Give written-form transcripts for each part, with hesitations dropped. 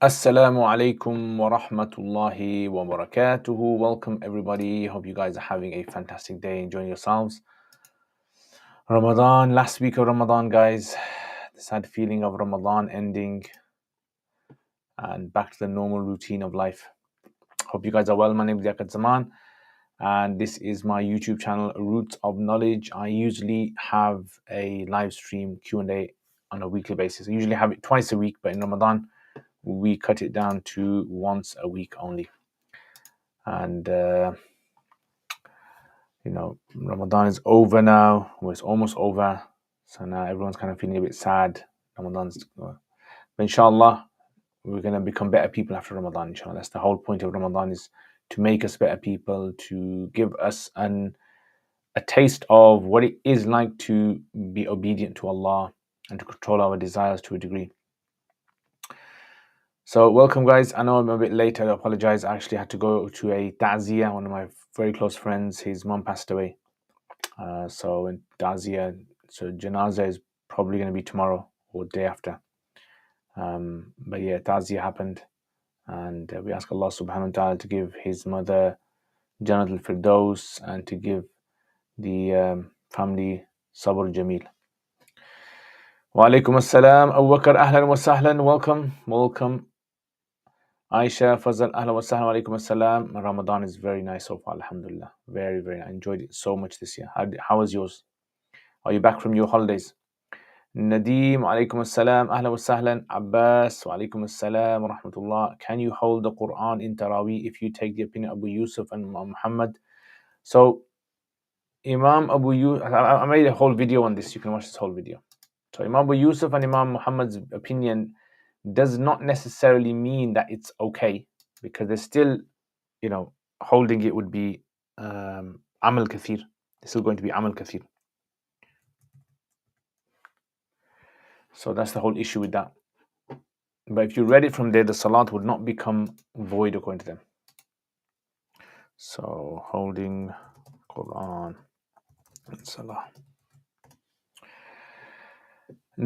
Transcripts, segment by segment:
Assalamu alaikum wa rahmatullahi wa barakatuhu. Welcome everybody. Hope you guys are having a fantastic day, enjoying yourselves. Ramadan, last week of Ramadan, guys. The sad feeling of Ramadan ending and back to the normal routine of life. Hope you guys are well. My name is Zakat Zaman and this is my YouTube channel, Roots of Knowledge. I usually have a live stream Q&A on a weekly basis. I usually have it twice a week, but in Ramadan, we cut it down to once a week only. And Ramadan is over now. Well, it's almost over, so now everyone's kind of feeling a bit sad. Ramadan's but inshallah we're going to become better people after Ramadan, inshallah. That's the whole point of Ramadan, is to make us better people, to give us a taste of what it is like to be obedient to Allah and to control our desires to a degree. So welcome, guys. I know I'm a bit late. I apologize. I actually had to go to a ta'ziyah. One of my very close friends, his mom passed away. So in ta'ziyah, so janazah is probably going to be tomorrow or day after. But yeah, ta'ziyah happened, and we ask Allah subhanahu wa ta'ala to give his mother Jannat al-Firdaus and to give the family Sabr Jameel. Wa alaikum assalam. Abu Bakr, ahlan wa sahlan. Welcome. Aisha, Fazal, ahlan wa sahlan, wa alaikum assalam. Ramadan is very nice so far, alhamdulillah. Very, very nice. I enjoyed it so much this year. How was yours? Are you back from your holidays? Nadeem, alaikum assalam, ahlan wa sahlan. Abbas, wa alaikum assalam, wa rahmatullah. Can you hold the Quran in Taraweeh if you take the opinion of Abu Yusuf and Imam Muhammad? So, Imam Abu Yusuf, I made a whole video on this. You can watch this whole video. So, Imam Abu Yusuf and Imam Muhammad's opinion does not necessarily mean that it's okay, because they're still, holding it would be amal kathir. It's still going to be amal kathir. So that's the whole issue with that. But if you read it from there, the salat would not become void according to them. So holding Quran and salah.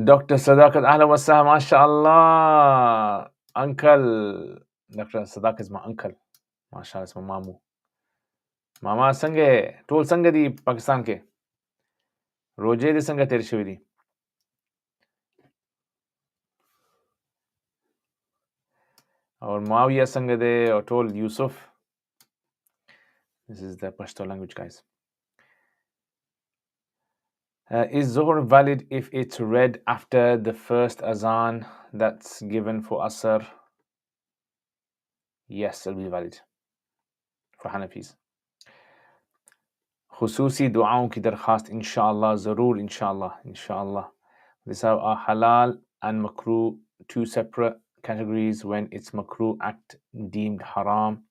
Dr. Sadaqat, ahla wa sahla, mashallah. Uncle. Dr. Sadaqat is my uncle. MashaAllah, it's my mamu. Mama sange, tol sange di Pakistan ke. Roje di sange teri shuri di. Or Muawiyah sange de, or tol Yusuf. This is the Pashto language, guys. Is Zuhr valid if it's read after the first azan that's given for Asr? Yes, it'll be valid for Hanafis. Khususi du'aon ki darkhast, inshallah, zarur, inshallah. These are halal and makruh, two separate categories when it's makruh act deemed haram.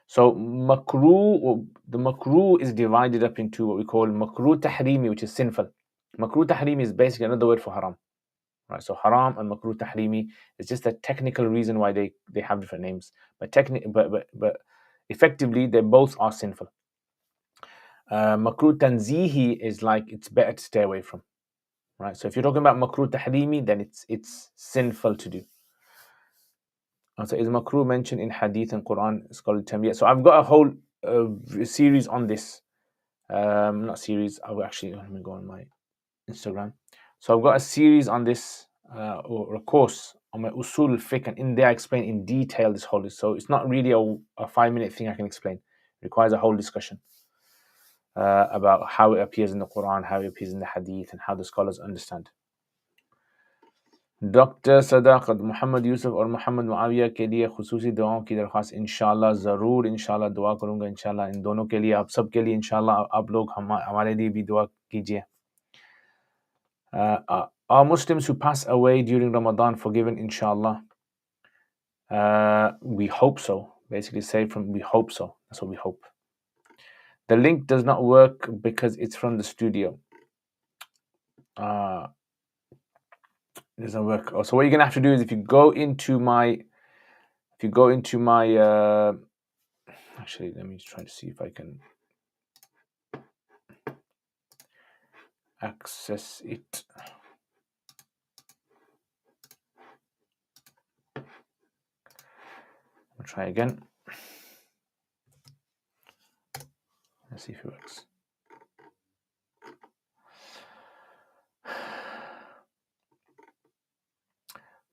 So makruh, the makruh is divided up into what we call makruh tahrimi, which is sinful. Makruh tahrimi is basically another word for haram. Right, so haram and makruh tahrimi is just a technical reason why they have different names. But effectively, they both are sinful. Makruh tanzihi is like it's better to stay away from. Right, so if you're talking about makruh tahrimi, then it's sinful to do. So is makruh mentioned in hadith and Quran? It's called tamiyah. So I've got a whole series on this. Not series. Let me go on my Instagram. So I've got a series on this, or a course on my usul fiqh, and in there I explain in detail this whole. So it's not really a 5-minute thing I can explain. It requires a whole discussion about how it appears in the Quran, how it appears in the hadith, and how the scholars understand. Dr. Sadaqat, Muhammad Yusuf और Muhammad Muawiyah के लिए खुसूसी दुआओं की दरख्वास्त इंशाल्लाह ज़रूर इंशाल्लाह दुआ करूँगा इंशाल्लाह इन दोनों के लिए आप सब के लिए इंशाल्लाह आप लोग हमारे लिए भी दुआ कीजिए. Are Muslims who pass away during Ramadan forgiven inshallah? We hope so. Basically we hope so. That's what we hope. The link does not work because it's from the studio. It doesn't work. So what you're gonna have to do is if you go into my actually let me try to see if I can access it. try again. Let's see if it works.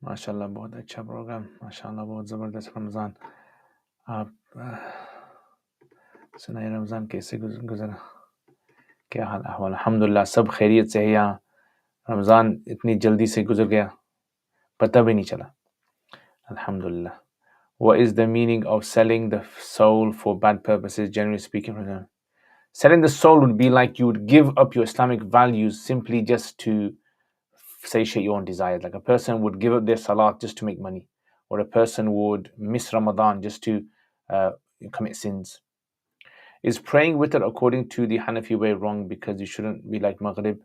माशाल्लाह बहुत अच्छा programme, माशाल्लाह बहुत ज़बरदस्त रमज़ान। आप सुनाइए रमज़ान कैसे गुज़रा, क्या हाल अहवाल? अल्हम्दुलिल्लाह सब खैरियत से है यहाँ। रमज़ान इतनी जल्दी से गुजर गया, पता भी नहीं चला, अल्हम्दुलिल्लाह। What is the meaning of selling the soul for bad purposes, generally speaking? Selling the soul would be like you would give up your Islamic values simply just to satiate your own desires. Like a person would give up their salat just to make money, or a person would miss Ramadan just to commit sins. Is praying witr according to the Hanafi way wrong because you shouldn't be like Maghrib?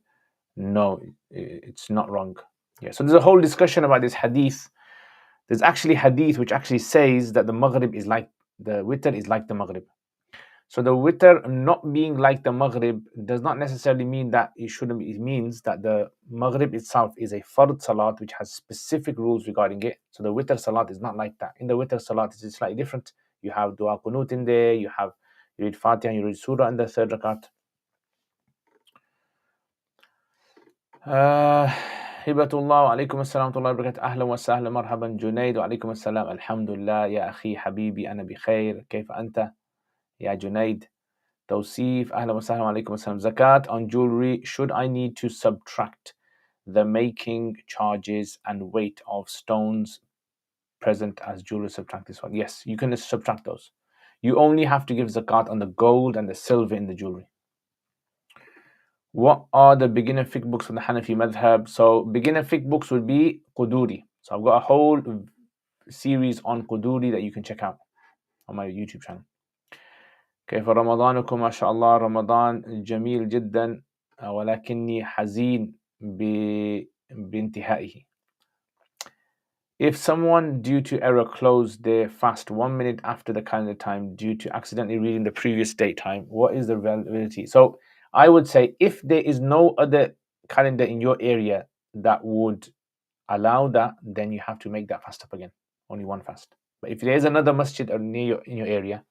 No, it's not wrong. Yeah, so there's a whole discussion about this hadith. There's actually hadith which actually says that the Maghrib is like the witr is like the Maghrib. So the witr not being like the Maghrib does not necessarily mean that it shouldn't be. It means that the Maghrib itself is a fard salat which has specific rules regarding it. So the witr salat is not like that. In the witr salat, it's slightly different. You have dua qunut in there. You read Fatiha, you read Surah in the third rakat. Hibatullah wa alaikum assalam wa barakatuh. Ahlan wa sahlan marhaban Junaid wa alaikum assalam. Alhamdulillah ya akhi habibi ana bi khair. Kayfa anta ya Junaid? Tawsif, ahlan wa sahlan wa alaikum assalam. Zakat on jewelry, should I need to subtract the making charges and weight of stones present as jewelry? Subtract this one. Yes, you can subtract those. You only have to give zakat on the gold and the silver in the jewelry. What are the beginner fiqh books from the Hanafi madhab? So beginner fiqh books would be Quduri. So I've got a whole series on Quduri that you can check out on my YouTube channel. كيف رمضانكم؟ ما شاء الله رمضان جميل جدا ولكني حزين بانتهائه. If someone due to error closed their fast 1 minute after the calendar time due to accidentally reading the previous date time, what is the validity? So I would say if there is no other calendar in your area that would allow that, then you have to make that fast up again, only one fast. But if there is another masjid in your area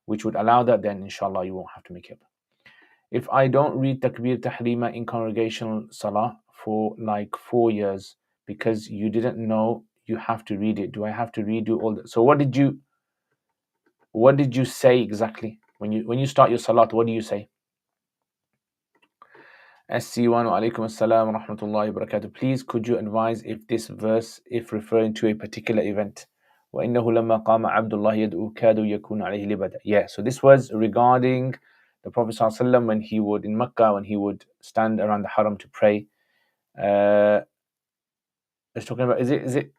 which would allow that, then inshallah you won't have to make it up. If I don't read Takbir Tahrima in congregational salah for like 4 years because you didn't know you have to read it, do I have to redo all that? So what did you say exactly when you start your salat? What do you say? SC1 wa alaikum assalam wa rahmatullahi wa barakatuh. Please could you advise if this verse if referring to a particular event? وَإِنَّهُ لَمَّا قَامَ عَبْدُ اللَّهِ يَدْعُو كَادُ يَكُونُ عَلَيْهِ لِبَدًا. Yeah, so this was regarding the Prophet ﷺ when he would, in Mecca, when he would stand around the haram to pray. It's talking about, is it,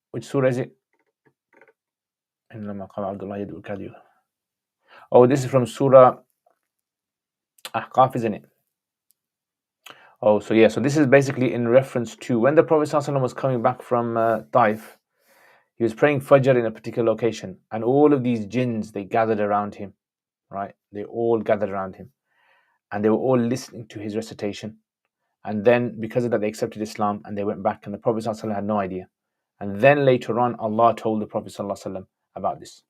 which surah is it? لَمَّا قَامَ عَبْدُ اللَّهِ يَدْعُو كَادُ. Oh, this is from Surah Ahqaf, isn't it? Oh, so yeah, so this is basically in reference to when the Prophet ﷺ was coming back from Taif. He was praying Fajr in a particular location, and all of these jinns, they gathered around him, right? They all gathered around him, and they were all listening to his recitation. And then, because of that, they accepted Islam, and they went back, and the Prophet ﷺ had no idea. And then later on, Allah told the Prophet ﷺ about this.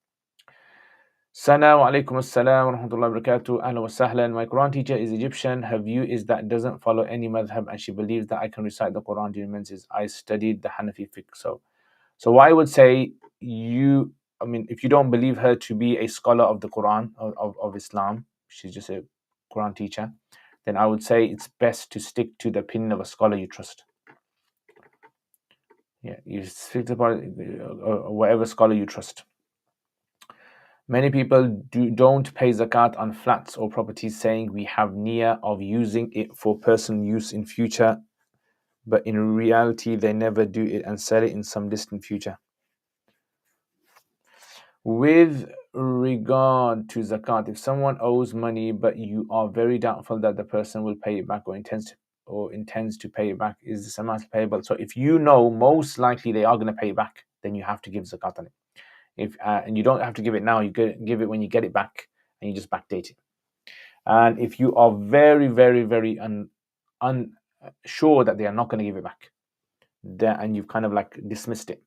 Sana wa alaikum assalam wa rahmatullahi wa barakatuh. Ahlan wa sahlan. My Quran teacher is Egyptian. Her view is that doesn't follow any madhab, and she believes that I can recite the Quran during menses. I studied the Hanafi fiqh. So I would say if you don't believe her to be a scholar of the Quran, of Islam, she's just a Quran teacher, then I would say it's best to stick to the opinion of a scholar you trust. Yeah, you stick to whatever scholar you trust. Many people don't pay zakat on flats or properties, saying we have niyyah of using it for personal use in future, but in reality they never do it and sell it in some distant future. With regard to zakat, if someone owes money but you are very doubtful that the person will pay it back or intends to pay it back, is this amount payable? So if you know most likely they are going to pay it back, then you have to give zakat on it. And you don't have to give it now, you give it when you get it back, and you just backdate it. And if you are very, very, very unsure that they are not going to give it back, and you've kind of like dismissed it,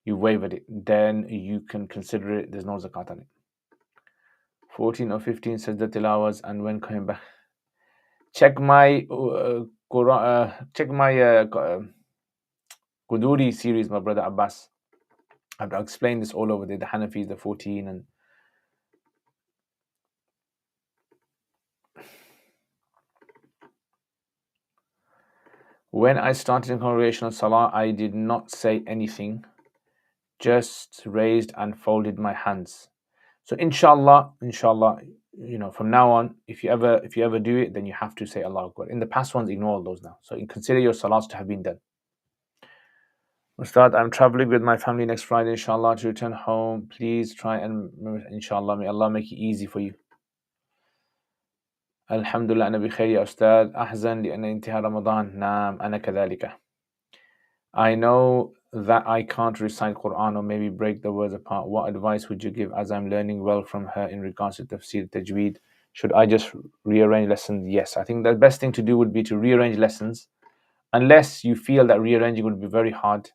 you waived it, then you can consider it. There's no zakat on it. 14 or 15 says the tilawahs, and when coming back, check my Quran, check my Quduri series, my brother Abbas. I've explained this all over the Hanafis, the 14, and when I started in congregational salah, I did not say anything, just raised and folded my hands. So inshallah, from now on, if you ever do it, then you have to say Allah Akbar. In the past ones, ignore all those now. So you consider your salahs to have been done. Ustad, I'm traveling with my family next Friday, inshallah, to return home. Please try and, inshallah, may Allah make it easy for you. Alhamdulillah, أنا بخير يا أستاذ. أحزن لأن انتهى رمضان. نعم أنا كذلك. I know that I can't recite Quran or maybe break the words apart. What advice would you give, as I'm learning well from her in regards to tafsir, tajweed? Should I just rearrange lessons? Yes, I think the best thing to do would be to rearrange lessons. Unless you feel that rearranging would be very hard,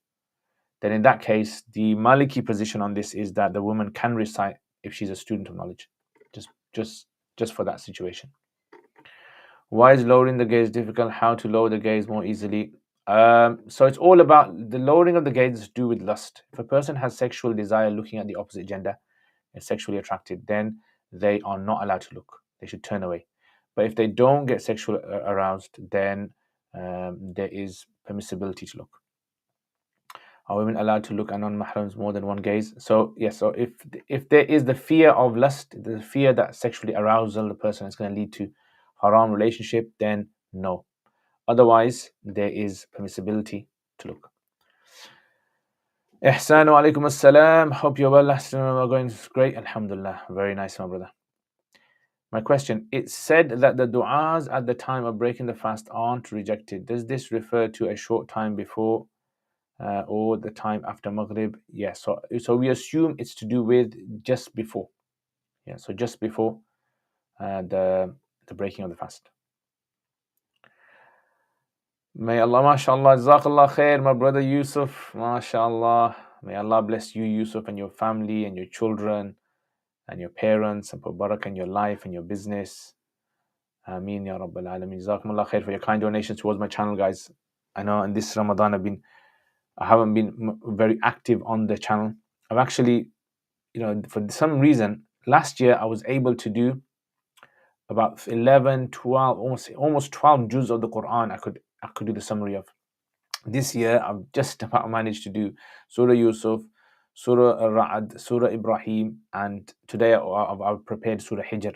then in that case, the Maliki position on this is that the woman can recite if she's a student of knowledge, just for that situation. Why is lowering the gaze difficult? How to lower the gaze more easily? So it's all about the lowering of the gaze is to do with lust. If a person has sexual desire looking at the opposite gender, is sexually attracted, then they are not allowed to look. They should turn away. But if they don't get sexual aroused, then there is permissibility to look. Are women allowed to look at non-mahrams more than one gaze? So yes, so if there is the fear of lust, the fear that sexually arousal the person is going to lead to haram relationship, then no. Otherwise, there is permissibility to look. Ihsanu alaikum assalam. Hope you're well. We're going great. Alhamdulillah. Very nice, my brother. My question, it's said that the du'as at the time of breaking the fast aren't rejected. Does this refer to a short time before or the time after Maghrib? Yes. So we assume it's to do with just before. Yeah. So just before the breaking of the fast. May Allah, mashallah, jazakallah khair, my brother Yusuf, mashallah. May Allah bless you, Yusuf, and your family and your children and your parents, and put barakah in your life and your business. Ameen ya Rabbil Alameen. Jazakumullah khair for your kind donations towards my channel, guys. I know in this Ramadan I haven't been very active on the channel. I've actually, for some reason, last year I was able to do about 11, 12, almost 12 juz of the Quran I could do the summary of. This year I've just about managed to do Surah Yusuf, Surah Al-Ra'd, Surah Ibrahim, and today I've prepared Surah Hijr.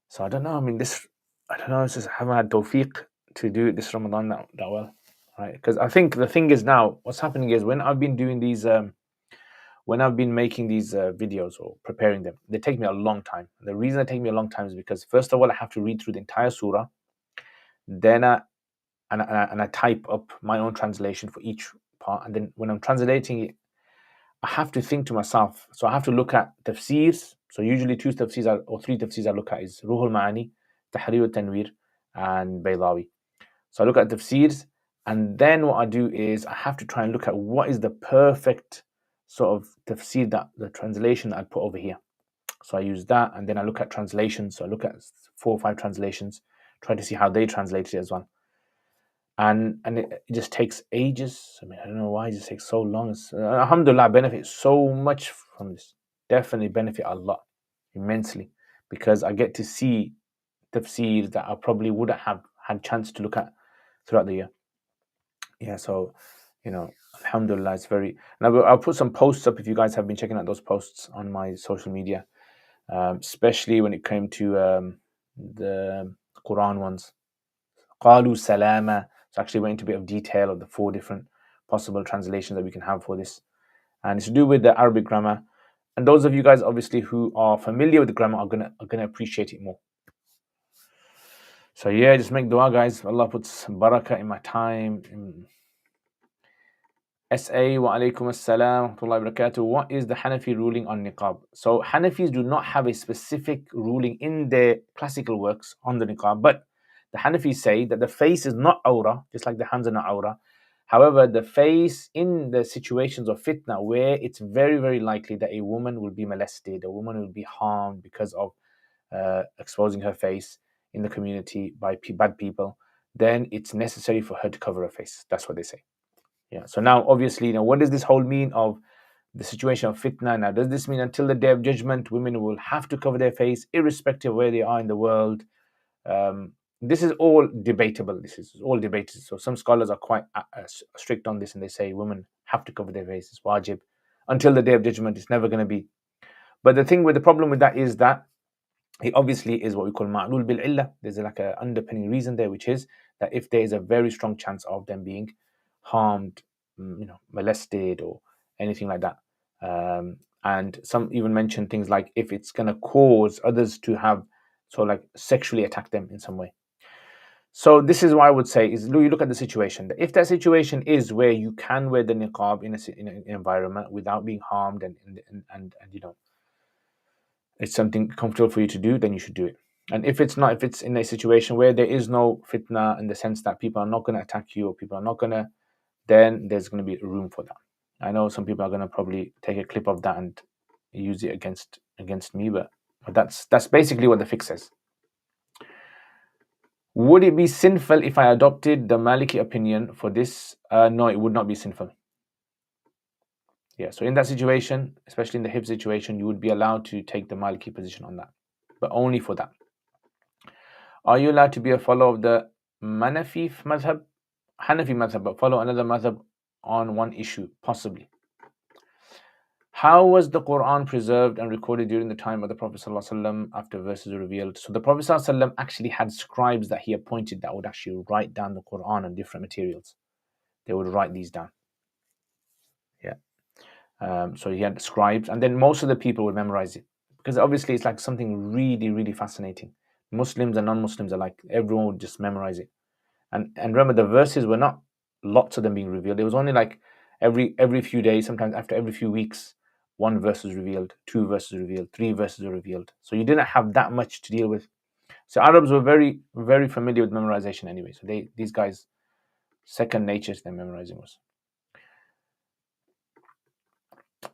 So I don't know, it's just I haven't had tawfiq to do it this Ramadan that well, right? Because I think the thing is now, what's happening is when I've been doing these, when I've been making these videos or preparing them, they take me a long time. The reason they take me a long time is because first of all, I have to read through the entire surah, then I type up my own translation for each part, and then when I'm translating it, I have to think to myself. So I have to look at tafsirs. So usually three tafsirs I look at is Ruhul Ma'ani, Tahrir al-Tanwir, and Baydawi. So I look at tafsirs, and then what I do is I have to try and look at what is the perfect sort of tafsir, that the translation that I'd put over here. So I use that, and then I look at translations. So I look at 4 or 5 translations, try to see how they translated it as well. And it just takes ages. I don't know why it just takes so long. Alhamdulillah, I benefit so much from this. Definitely benefit a lot, immensely, because I get to see tafsir that I probably wouldn't have had chance to look at throughout the year. Yeah, so alhamdulillah, it's very. And I'll put some posts up if you guys have been checking out those posts on my social media, especially when it came to the Quran ones. Qalu salama. So actually went into a bit of detail of the 4 different possible translations that we can have for this. And it's to do with the Arabic grammar. And those of you guys obviously who are familiar with the grammar are gonna appreciate it more. So yeah, just make dua, guys. Allah puts barakah in my time. SA wa alaikum assalam wa barakatuh. What is the Hanafi ruling on niqab? So Hanafis do not have a specific ruling in their classical works on the niqab, but the Hanafis say that the face is not awrah, just like the hands are not awrah, However, the face in the situations of fitna where it's very, very likely that a woman will be molested, a woman will be harmed because of exposing her face in the community by bad people, then it's necessary for her to cover her face. That's what they say. Yeah. So now, obviously, what does this whole mean of the situation of fitna? Now, does this mean until the day of judgment, women will have to cover their face, irrespective of where they are in the world? This is all debatable. This is all debated. So some scholars are quite strict on this, and they say women have to cover their face. It's wajib until the day of judgment. It's never going to be. But the problem with that is that it obviously is what we call ma'lul bil illah. There's like a underpinning reason there, which is that if there is a very strong chance of them being harmed, molested or anything like that, and some even mention things like if it's going to cause others to have like sexually attack them in some way. So this is what I would say is you look at the situation. If that situation is where you can wear the niqab in an environment without being harmed and it's something comfortable for you to do, then you should do it. And if it's not, if it's in a situation where there is no fitna in the sense that people are not going to attack you or people are not going to, then there's going to be room for that. I know some people are going to probably take a clip of that and use it against me, but that's basically what the fiqh says. Would it be sinful if I adopted the Maliki opinion for this? No, it would not be sinful. Yeah, so in that situation, especially in the hip situation, you would be allowed to take the Maliki position on that, but only for that. Are you allowed to be a follower of the Hanafi madhab, but follow another madhab on one issue? Possibly. How was the Quran preserved and recorded during the time of the Prophet ﷺ after verses were revealed? So the Prophet ﷺ actually had scribes that he appointed that would actually write down the Quran and different materials. They would write these down. Yeah. So he had scribes, and then most of the people would memorize it, because obviously it's like something really, really fascinating. Muslims and non-Muslims are like, everyone would just memorize it. And remember, the verses were not lots of them being revealed. It was only like every few days, sometimes after every few weeks, one verse was revealed, two verses revealed, three verses were revealed. So you didn't have that much to deal with. So Arabs were very, very familiar with memorization anyway. So these guys, second nature to them memorizing was.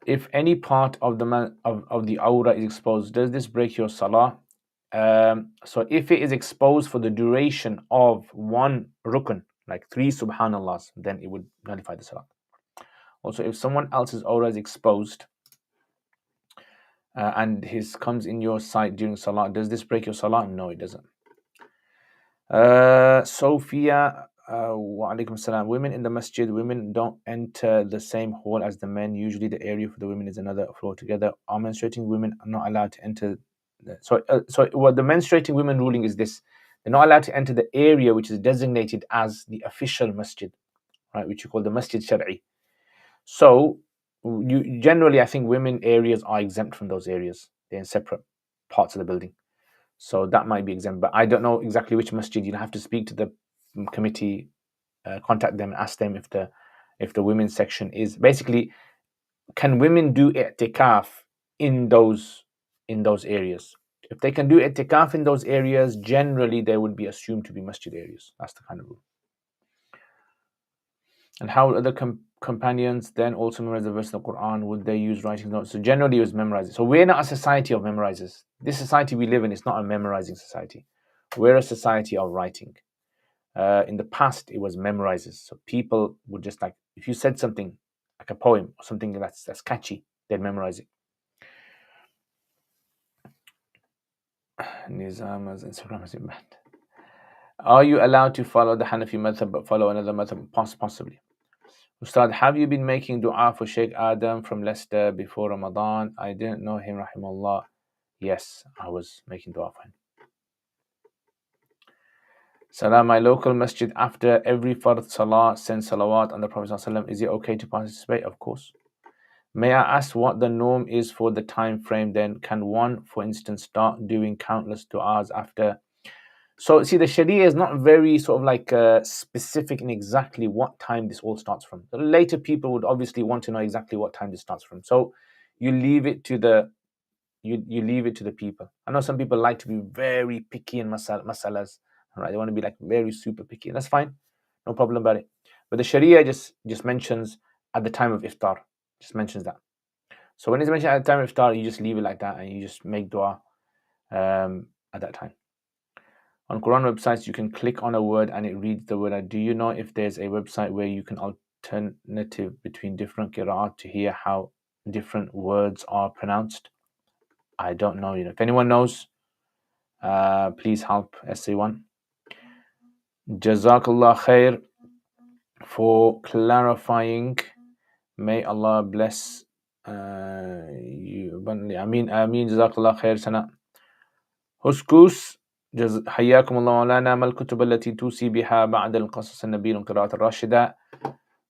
If any part of the of the aura is exposed, does this break your salah? So if it is exposed for the duration of one rukun, like 3 subhanallahs, then it would nullify the salah. Also, if someone else's aura is exposed and his comes in your sight during salah, does this break your salah? No, it doesn't. Sophia, wa alaikum salam. Women in the masjid, women don't enter the same hall as the men. Usually the area for the women is another floor together. Are menstruating women are not allowed to enter? So what the menstruating women ruling is this: they're not allowed to enter the area which is designated as the official masjid, right? Which you call the masjid shar'i. So you generally, I think women areas are exempt from those areas. They're in separate parts of the building. So that might be exempt, but I don't know exactly which masjid. You'll have to speak to the committee, contact them, ask them if the women's section is basically, can women do i'tikaf in those areas? If they can do i'tikaf in those areas, generally they would be assumed to be masjid areas. That's the kind of rule. And how other companions then also memorize the verse of the Quran? Would they use writing notes? So generally it was memorizing. So we're not a society of memorizers. This society we live in is not a memorizing society. We're a society of writing. In the past, it was memorizers. So people would just, like, if you said something like a poem or something that's catchy, they'd memorize it. Nizam's Instagram is banned. Are you allowed to follow the Hanafi madhab but follow another madhab? Possibly. Ustad, have you been making dua for Sheikh Adam from Leicester before Ramadan? I didn't know him, rahimahullah. Yes, I was making dua for him. Salam, my local masjid after every fard salah sends salawat on the Prophet ﷺ. Is it okay to participate? Of course. May I ask what the norm is for the time frame then? Can one, for instance, start doing countless du'as after? So see, the Sharia is not very sort of like specific in exactly what time this all starts from. The later people would obviously want to know exactly what time this starts from. So you leave it to the you leave it to the people. I know some people like to be very picky in masalas. Right? They want to be like very super picky. That's fine, no problem about it. But the Sharia just mentions at the time of iftar, just mentions that. So when it's mentioned at the time of iftar, you just leave it like that and you just make dua at that time. On Quran websites, you can click on a word and it reads the word. Do you know if there's a website where you can alternative between different qira'at to hear how different words are pronounced? I don't know. If anyone knows, please help SA1. Jazakallah khair for clarifying. May Allah bless you abundantly. Ameen, ameen. Jazakallah khair sana. Huskus, حياكم الله مولانا. ما الكتب التي توصي بها بعد القصص النبيل والقراءة الراشدة؟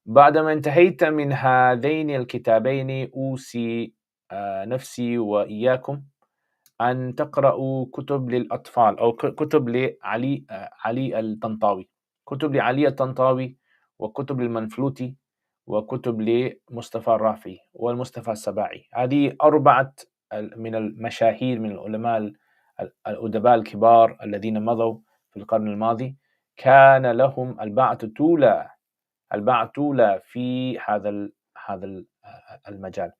بعدما انتهيت من هذين الكتابين أوصي نفسي وإياكم أن تقرأوا كتب للأطفال أو كتب علي الطنطاوي، كتب لعلي الطنطاوي، وكتب للمنفلوطي، وكتب لمصطفى الرافعي والمصطفى السباعي. هذه 4 من المشاهير من العلماء الأدباء الكبار الذين مضوا في القرن الماضي، كان لهم الباعة الأولى في هذا المجال.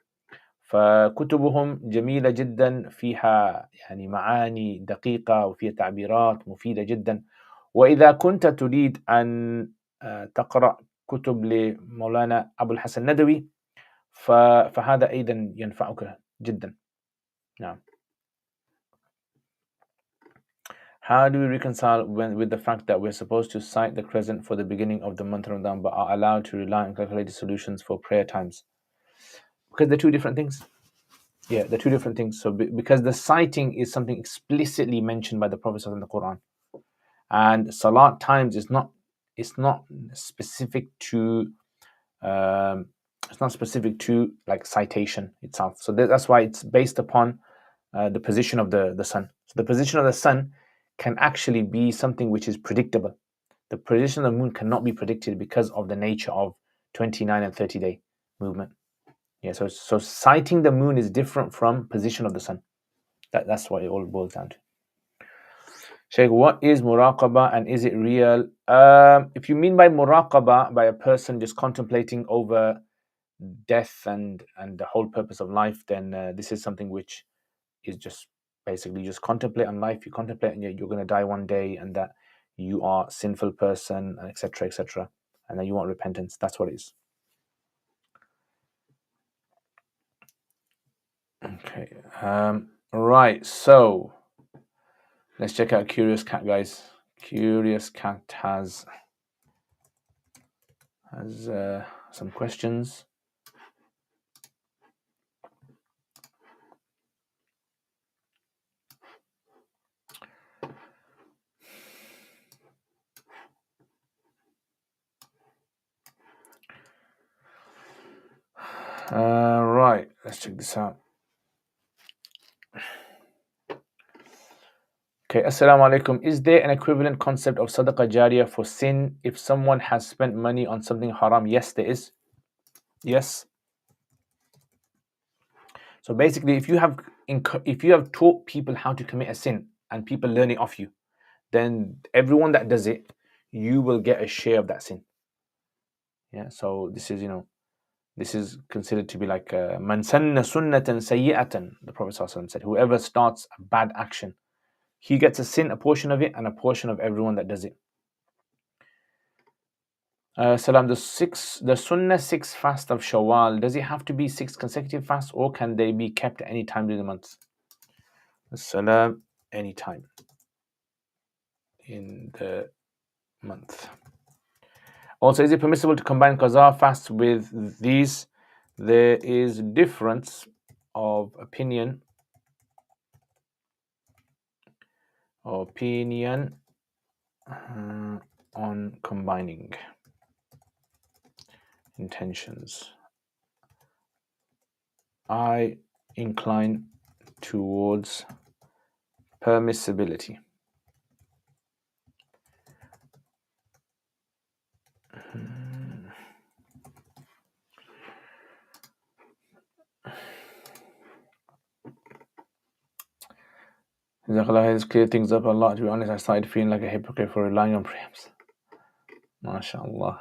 فكتبهم جميلة جدا، فيها يعني معاني دقيقة وفيها تعبيرات مفيدة جدا. وإذا كنت تريد أن تقرأ كتب لمولانا أبو الحسن الندوي فهذا أيضا ينفعك جدا. نعم. How do we reconcile with the fact that we're supposed to cite the crescent for the beginning of the month of Ramadan but are allowed to rely on calculated solutions for prayer times? Because they're 2 different things. Yeah, they're 2 different things. So because the citing is something explicitly mentioned by the Prophet in the Quran, and salat times is not specific to like citation itself. So that's why it's based upon the position of the sun. So the position of the sun can actually be something which is predictable. The position of the moon cannot be predicted because of the nature of 29 and 30-day movement. Yeah, so sighting the moon is different from position of the sun. That's what it all boils down to. Shaykh, what is muraqabah and is it real? If you mean by muraqabah, by a person just contemplating over death and the whole purpose of life, then this is something which is just basically just contemplate on life. You contemplate and you're going to die one day and that you are a sinful person, etc., and that you want repentance. That's what it is. Okay. Right. So let's check out Curious Cat, guys. Curious Cat has some questions. Right. Let's check this out. Okay, Assalamu alaikum. Is there an equivalent concept of sadaqah jariyah for sin if someone has spent money on something haram? Yes, there is. Yes. So basically, if you have taught people how to commit a sin and people learn it off you, then everyone that does it, you will get a share of that sin. Yeah. So this is considered to be like man sanna sunnatan sayyi'atan. The Prophet ﷺ said, whoever starts a bad action, he gets a sin, a portion of it, and a portion of everyone that does it. Salam, the Sunnah 6 fast of Shawwal, does it have to be 6 consecutive fasts or can they be kept at any time during the month? Salam, any time in the month. Also, is it permissible to combine qaza fasts with these? There is difference of opinion on combining intentions. I incline towards permissibility. Has cleared things up a lot. To be honest, I started feeling like a hypocrite for relying on prayers. MashaAllah.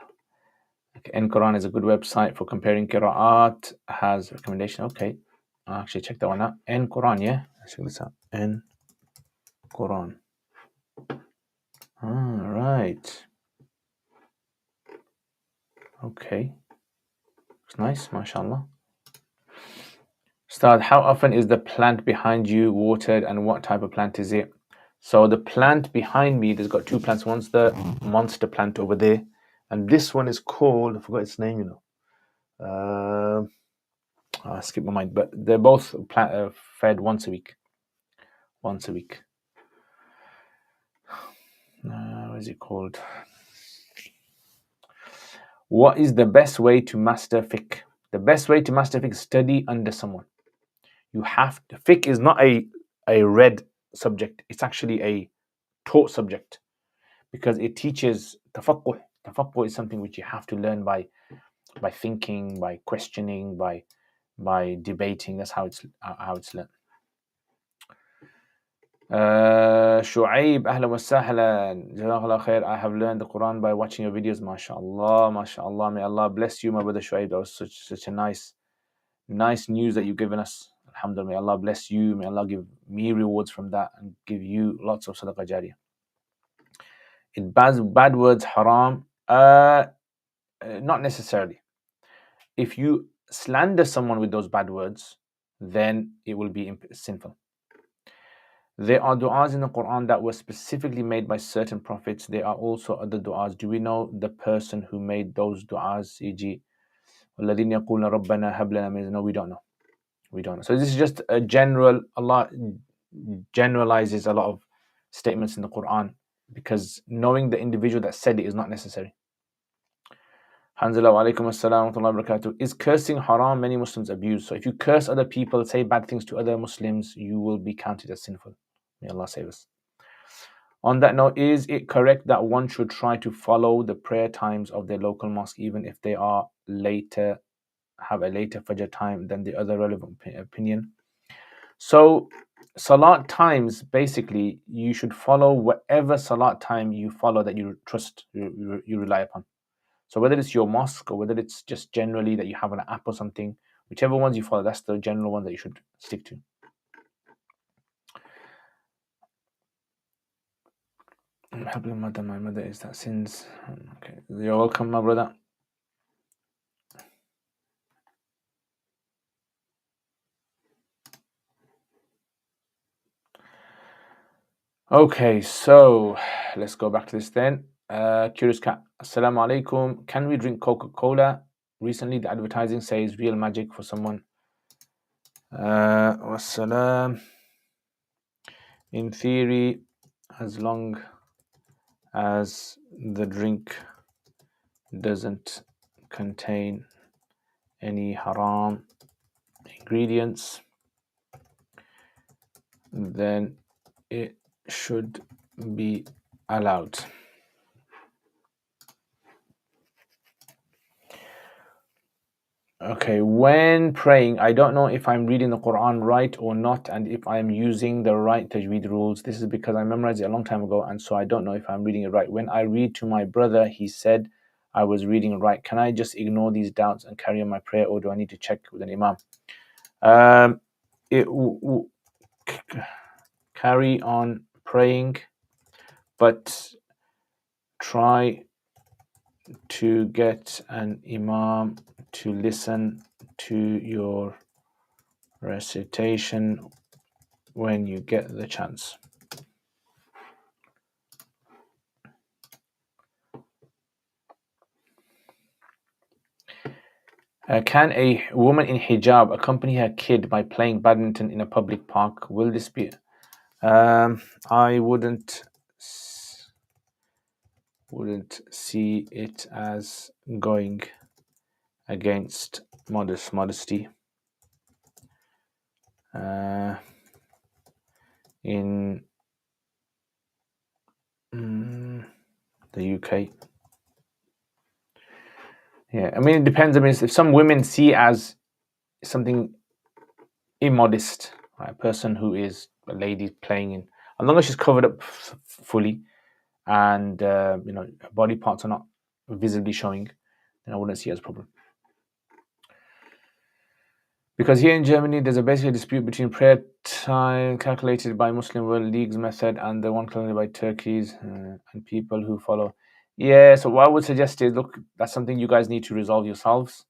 Quran is a good website for comparing qira'at. Has recommendation. Okay, I'll actually check that one out. Quran, yeah. Let's check this out. Quran. All right. Okay. It's nice, mashallah. Ustad, how often is the plant behind you watered and what type of plant is it? So the plant behind me, there's got two plants. One's the monster plant over there, and this one is called, I forgot its name, you know. I skipped my mind, but they're both fed once a week. Once a week. What is it called? What is the best way to master fiqh? The best way to master fiqh is study under someone. You have to. Fiqh is not a read subject. It's actually a taught subject because it teaches tafaqquh. Tafaqquh is something which you have to learn by thinking, by questioning, by debating. That's how it's learned. Shu'aib, ahlan wa sahlan. Jazakallah khair. I have learned the Quran by watching your videos. MashaAllah, MashaAllah. May Allah bless you, my brother Shu'aib. That was such a nice news that you've given us. Alhamdulillah. May Allah bless you. May Allah give me rewards from that and give you lots of sadaqah jariyah. In bad words haram? Not necessarily. If you slander someone with those bad words, then it will be sinful. There are du'as in the Quran that were specifically made by certain prophets. There are also other du'as. Do we know the person who made those du'as? E.g., وَالَّذِينَ يَقُولُونَ رَبَّنَا هَبْ لَنَا. No, we don't know. We don't know. So this is just a general. Allah generalizes a lot of statements in the Quran because knowing the individual that said it is not necessary. Hanzala wa alaikum assalam wa rahmatullahi wa barakatuh. Is cursing haram? Many Muslims abuse. So if you curse other people, say bad things to other Muslims, you will be counted as sinful. May Allah save us. On that note, is it correct that one should try to follow the prayer times of their local mosque even if they are have a later Fajr time than the other relevant opinion? So salat times, basically, you should follow whatever salat time you follow that you trust, you rely upon. So whether it's your mosque or whether it's just generally that you have an app or something, whichever ones you follow, that's the general one that you should stick to. My mother is that sins. Okay, you're welcome, my brother. Okay, so let's go back to this then. Curious Cat, Assalamu alaikum. Can we drink Coca-Cola? Recently, the advertising says real magic for someone. Wassalam. In theory, as long as the drink doesn't contain any haram ingredients, then it should be allowed. Okay, when praying, I don't know if I'm reading the Quran right or not and if I'm using the right tajweed rules. This is because I memorized it a long time ago and so I don't know if I'm reading it right. When I read to my brother, he said I was reading it right. Can I just ignore these doubts and carry on my prayer or do I need to check with an imam? Carry on praying, but try to get an imam to listen to your recitation when you get the chance. Can a woman in hijab accompany her kid by playing badminton in a public park? Will this be? I wouldn't see it as going against modesty. In the UK. Yeah, I mean, it depends. I mean, if some women see it as something immodest, right? A person who is a lady playing in, as long as she's covered up fully and, her body parts are not visibly showing, then I wouldn't see it as a problem. Because here in Germany, there's a basic dispute between prayer time calculated by Muslim World League's method and the one calculated by Turkey's and people who follow. Yeah, so what I would suggest is, look, that's something you guys need to resolve yourselves.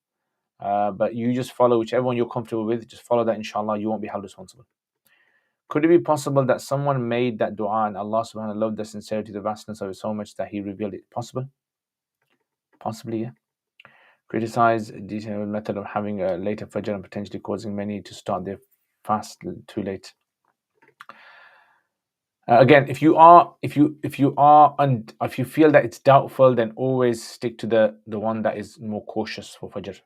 But you just follow whichever one you're comfortable with. Just follow that, inshallah. You won't be held responsible. Could it be possible that someone made that dua and Allah subhanahu wa ta'ala loved the sincerity, the vastness of it so much that He revealed it? Possible? Possibly, yeah. Criticize detailed method of having a later fajr and potentially causing many to start their fast too late. Again, if you feel that it's doubtful, then always stick to the one that is more cautious for fajr.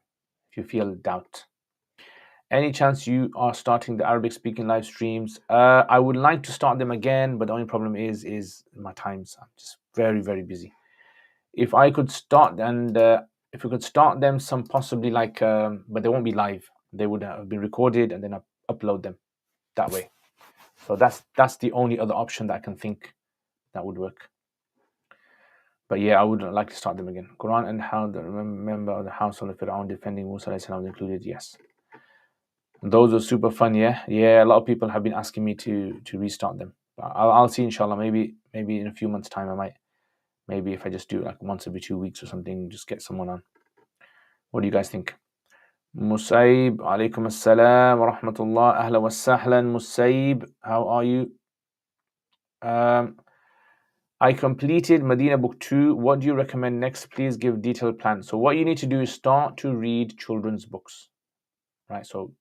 If you feel doubt. Any chance you are starting the Arabic speaking live streams? I would like to start them again, but the only problem is my times. I'm just very, very busy. If I could start and if we could start them, some possibly like, but they won't be live. They would have been recorded and then upload them that way. So that's the only other option that I can think that would work. But yeah, I would like to start them again. Quran and how the member of the household of Fir'aun defending Musa was included. Yes. Those are super fun, yeah. A lot of people have been asking me to restart them. I'll see, inshallah. Maybe in a few months' time, I might. Maybe if I just do it like once every 2 weeks or something, just get someone on. What do you guys think? Musaib, alaikum assalam wa rahmatullah. Ahla wa sahlan, Musaib. How are you? I completed Medina Book 2. What do you recommend next? Please give detailed plan. So what you need to do is start to read children's books, right? So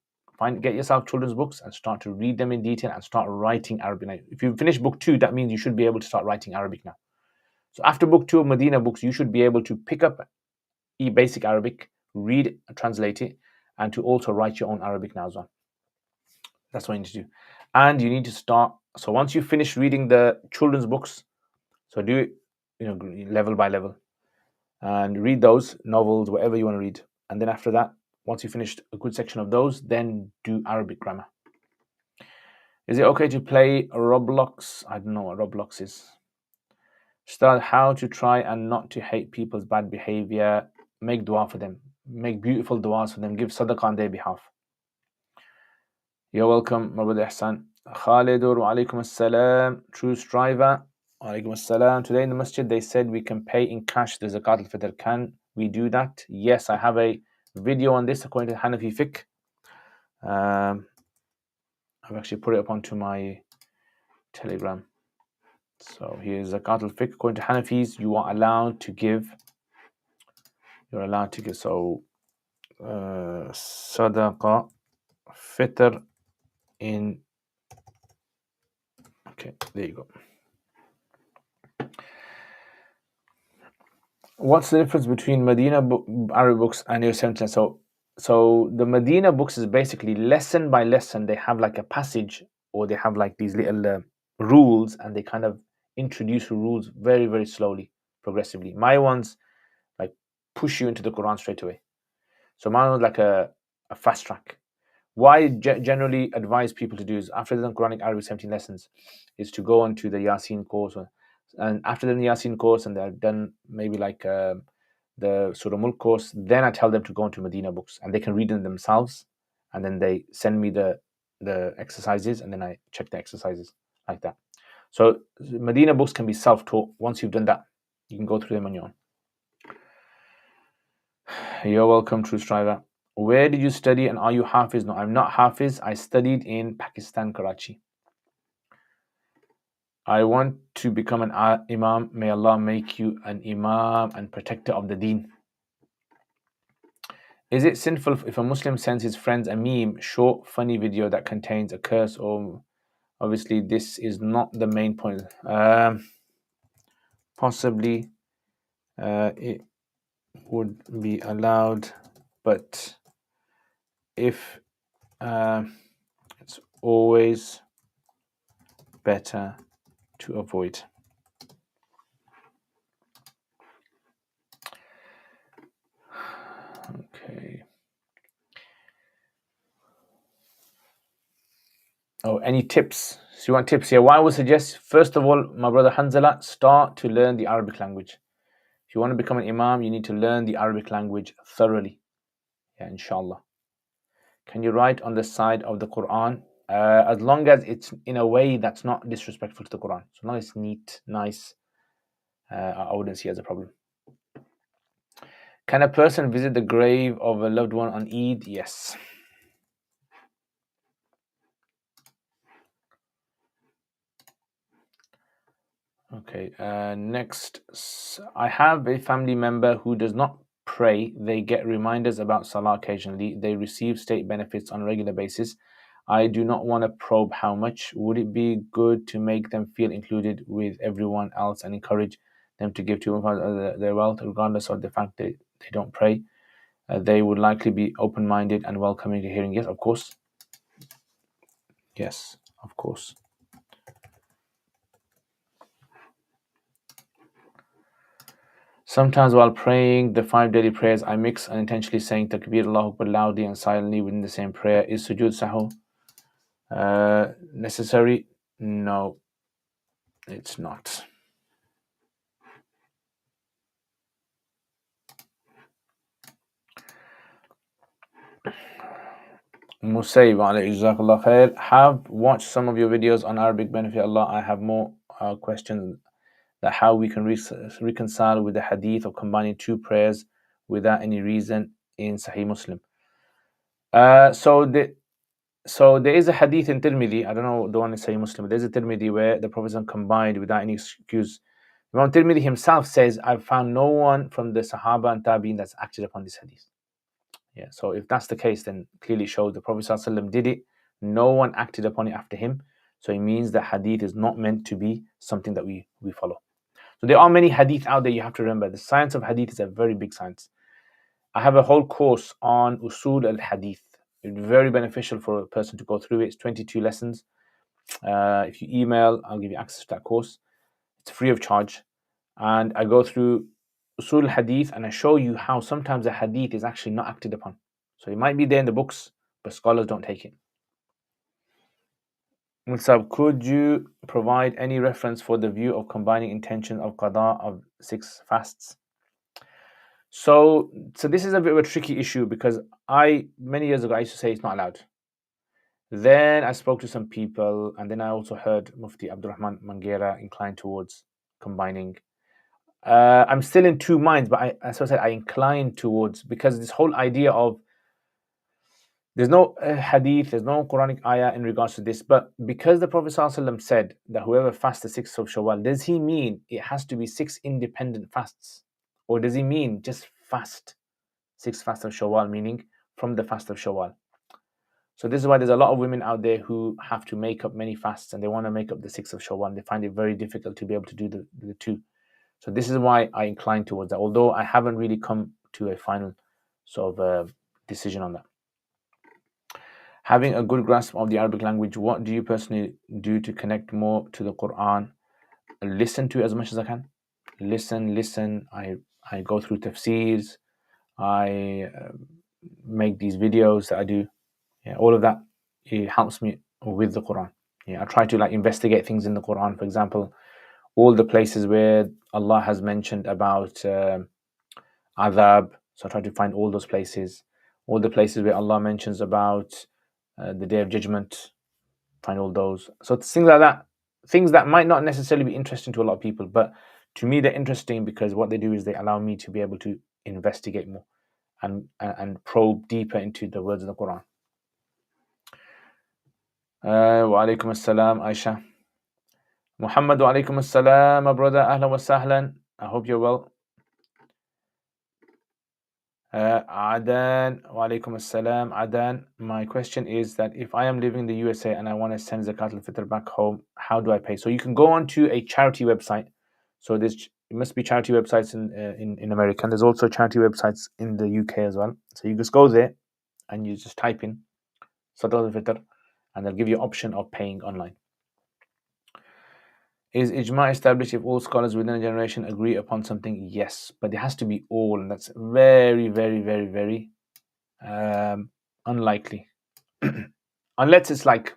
get yourself children's books and start to read them in detail and start writing Arabic. Now, if you finish book 2, that means you should be able to start writing Arabic now. So after book 2 of Medina books, you should be able to pick up basic Arabic, read, translate it, and to also write your own Arabic now as well. That's what you need to do. And you need to start. So once you finish reading the children's books, so do it, level by level, and read those novels, whatever you want to read. And then after that, once you finished a good section of those, then do Arabic grammar. Is it okay to play Roblox? I don't know what Roblox is. Start how to try and not to hate people's bad behavior. Make dua for them. Make beautiful duas for them. Give sadaqah on their behalf. You're welcome, my brother Ihsan. Khalidur, wa alaikum assalam. True Striver, wa alaikum assalam. Today in the masjid, they said we can pay in cash the Zakat al-Fitr. Can we do that? Yes, I have a video on this according to Hanafi fiqh. I've actually put it up onto my Telegram. So here's Zakat al-Fiqh. According to Hanafis, you are allowed to give. You're allowed to give. So Sadaqah Fitr in. Okay, there you go. What's the difference between Medina Arabic books and your 17? So the Medina books is basically lesson by lesson. They have like a passage, or they have like these little rules, and they kind of introduce rules very, very slowly, progressively. My ones like push you into the Quran straight away. So mine was like a fast track. What I generally advise people to do is, after the Quranic Arabic 17 lessons, is to go on to the Yasin course. And after the Yasin course, and they're done maybe like the Surah Mulk course, then I tell them to go into Medina books, and they can read them themselves, and then they send me the exercises, and then I check the exercises like that. So Medina books can be self-taught. Once you've done that, you can go through them on your own. You're welcome, True Striver. Where did you study, and are you Hafiz? No, I'm not Hafiz. I studied in Pakistan, Karachi. I want to become an Imam. May Allah make you an Imam and protector of the deen. Is it sinful if a Muslim sends his friends a meme, short, funny video that contains a curse? Or obviously, this is not the main point. Possibly, it would be allowed, but if it's always better to avoid. Okay. Oh, any tips? So you want tips here? What I would suggest, first of all, my brother Hanzala, start to learn the Arabic language. If you want to become an imam, you need to learn the Arabic language thoroughly. Yeah, inshallah. Can you write on the side of the Quran? As long as it's in a way that's not disrespectful to the Quran. So long as it's neat, nice, I wouldn't see it as a problem. Can a person visit the grave of a loved one on Eid? Yes. Okay, next. I have a family member who does not pray. They get reminders about Salah occasionally. They receive state benefits on a regular basis. I do not want to probe how much. Would it be good to make them feel included with everyone else and encourage them to give to their wealth, regardless of the fact that they don't pray? They would likely be open-minded and welcoming to hearing. Yes, of course. Yes, of course. Sometimes while praying the 5 daily prayers, I mix unintentionally saying Takbir Allahu Akbar loudly and silently within the same prayer. Is sujood sahw necessary? No, it's not. Musayib alayhi jazakallah khair. Have watched some of your videos on Arabic, benefit Allah. I have more questions that how we can reconcile with the hadith of combining 2 prayers without any reason in Sahih Muslim. So there is a hadith in Tirmidhi, I don't know the one in Sahih Muslim, there's a Tirmidhi where the Prophet combined without any excuse. Imam Tirmidhi himself says, I've found no one from the Sahaba and Tabi'in that's acted upon this hadith. Yeah, so if that's the case, then clearly shows the Prophet ﷺ did it, no one acted upon it after him. So it means that hadith is not meant to be something that we follow. So there are many hadith out there, you have to remember. The science of hadith is a very big science. I have a whole course on Usul al-Hadith. It's very beneficial for a person to go through it. It's 22 lessons. If you email, I'll give you access to that course. It's free of charge. And I go through Usul al-Hadith and I show you how sometimes a hadith is actually not acted upon. So it might be there in the books, but scholars don't take it. Musab, could you provide any reference for the view of combining intention of qada of 6 fasts? So this is a bit of a tricky issue because many years ago I used to say it's not allowed. Then I spoke to some people, and then I also heard Mufti Abdurrahman Mangera inclined towards combining. I'm still in 2 minds, but as I said, I incline towards, because this whole idea of there's no hadith, there's no Quranic ayah in regards to this, but because the Prophet ﷺ said that whoever fasts the 6th of Shawwal, does he mean it has to be 6 independent fasts? Or does he mean just fast 6 fasts of Shawwal, meaning from the fast of Shawwal? So this is why there's a lot of women out there who have to make up many fasts and they want to make up the 6th of Shawwal. They find it very difficult to be able to do the 2. So this is why I incline towards that, although I haven't really come to a final sort of decision on that. Having a good grasp of the Arabic language, what do you personally do to connect more to the Quran? Listen to it as much as I can. Listen. I go through tafsirs. I make these videos that I do. Yeah, all of that, it helps me with the Quran. Yeah, I try to investigate things in the Quran. For example, all the places where Allah has mentioned about adhab, so I try to find all those places. All the places where Allah mentions about the Day of Judgment, find all those. So it's things like that, things that might not necessarily be interesting to a lot of people, but to me they're interesting because what they do is they allow me to be able to investigate more and probe deeper into the words of the Quran. Wa alaikum assalam, Aisha. Muhammad, wa alaikum assalam, my brother. Ahlan wa sahlan. I hope you're well. Adan, wa alaikum assalam. Adan, my question is that if I am living in the USA and I want to send Zakat al-Fitr back home, how do I pay? So you can go onto a charity website. So it must be charity websites in America. There's also charity websites in the UK as well. So you just go there and you just type in Zakat al-Fitr and they'll give you an option of paying online. Is ijma established if all scholars within a generation agree upon something? Yes, but it has to be all, and that's very, very, very, very unlikely. Unless it's like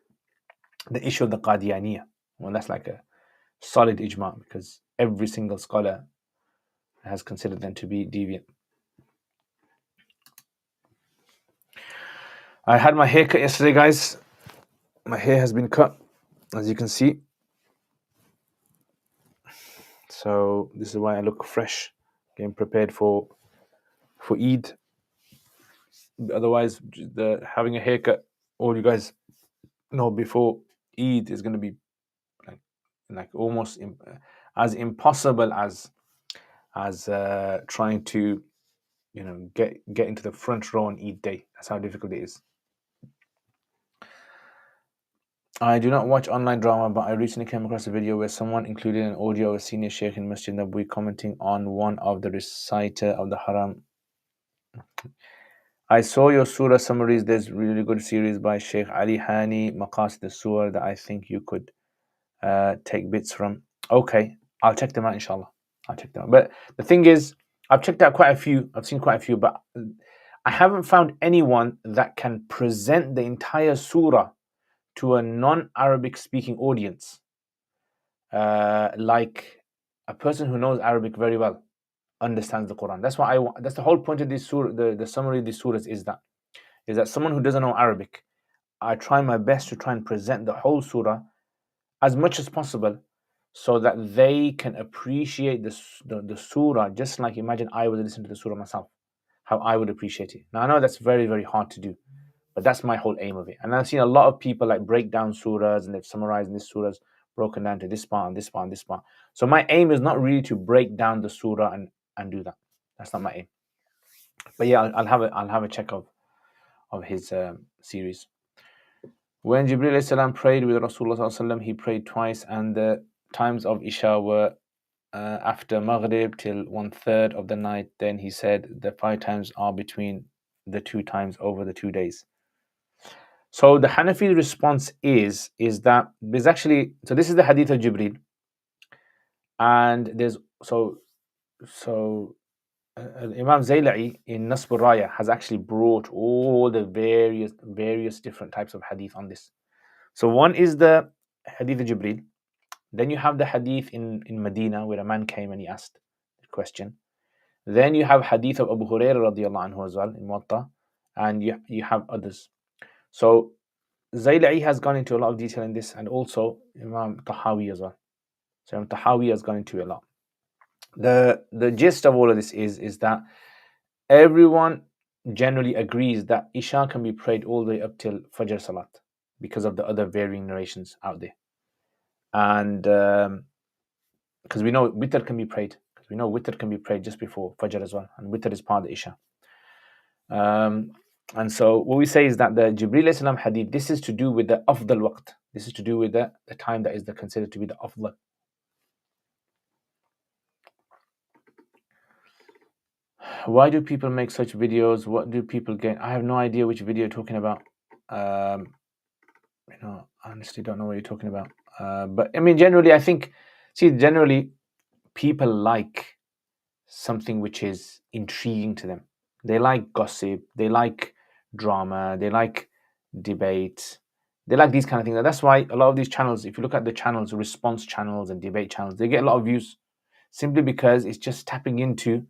the issue of the Qadianiyah. Well, that's like a solid ijma because every single scholar has considered them to be deviant. I had my hair cut yesterday, guys. My hair has been cut, as you can see. So this is why I look fresh, getting prepared for Eid. Otherwise, having a haircut, all you guys know, before Eid is going to be like almost as impossible as trying to get into the front row on Eid day. That's how difficult it is. I do not watch online drama, but I recently came across a video where someone included an audio of a senior sheikh in Masjid Nabawi commenting on one of the reciter of the Haram. I saw your surah summaries. There's a really good series by Sheikh Ali Hani, Maqasid al-Surah, that I think you could take bits from. Okay, I'll check them out, inshallah. I'll check them out. But the thing is, I've checked out quite a few. I've seen quite a few, but I haven't found anyone that can present the entire surah to a non-Arabic speaking audience like a person who knows Arabic very well, understands the Quran. That's why that's the whole point of this surah. The summary of these surahs is that someone who doesn't know Arabic, I try my best to try and present the whole surah as much as possible, so that they can appreciate the surah, just like, imagine I was listening to the surah myself, how I would appreciate it. Now I know that's very, very hard to do, but that's my whole aim of it. And I've seen a lot of people like break down surahs, and they've summarized these surahs, broken down to this part and this part and this part. So my aim is not really to break down the surah and do that. That's not my aim. But yeah, I'll have a check of his series. When Jibreel salam prayed with Rasulullah, he prayed twice, and the times of Isha were after Maghrib till 1/3 of the night. Then he said the 5 times are between the 2 times over the 2 days. So the Hanafi response is that there's actually, so this is the hadith of Jibreel, and there's Imam Zayla'i in Nasb al-Raya has actually brought all the various different types of hadith on this. So one is the hadith of Jibreel. Then you have the hadith in Medina, where a man came and he asked the question. Then you have hadith of Abu Hurairah radiyallahu anhu as well in Muwatta, and you have others. So Zayla'i has gone into a lot of detail in this, and also Imam Tahawi as well. So Imam Tahawi has gone into a lot. The gist of all of this is that everyone generally agrees that Isha can be prayed all the way up till Fajr Salat, because of the other varying narrations out there. And because we know Witr can be prayed, just before Fajr as well, and Witr is part of the Isha. And so what we say is that the Jibreel salam hadith, this is to do with the afdal waqt. This is to do with the time that is considered to be the afdal. Why do people make such videos? What do people get? I have no idea which video you're talking about. I honestly don't know what you're talking about. But I mean, generally, I think, generally, people like something which is intriguing to them. They like gossip, they like drama, they like debate, they like these kind of things. And that's why a lot of these channels, if you look at the channels, response channels and debate channels, they get a lot of views, simply because it's just tapping into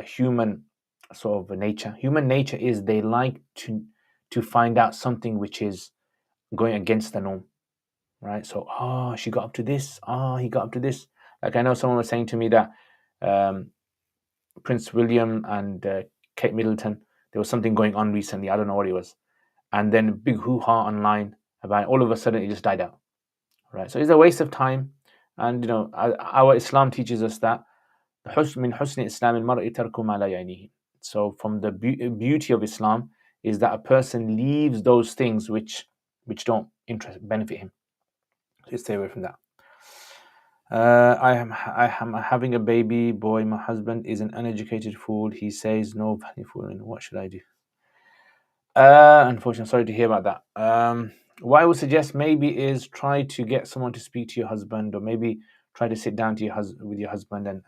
human sort of nature. Human nature is they like to find out something which is going against the norm, right? So, she got up to this. He got up to this. Like, I know someone was saying to me that Prince William and Kate Middleton, there was something going on recently. I don't know what it was. And then big hoo-ha online about it. All of a sudden it just died out, right? So it's a waste of time. And, our Islam teaches us that min husni Islam al-mar'i tarku ma la ya'nihi. So from the beauty of Islam is that a person leaves those things which don't benefit him. So stay away from that. I am having a baby boy. My husband is an uneducated fool. He says no value for him. What should I do? Unfortunately, sorry to hear about that. What I would suggest maybe is try to get someone to speak to your husband, or maybe try to sit down to with your husband and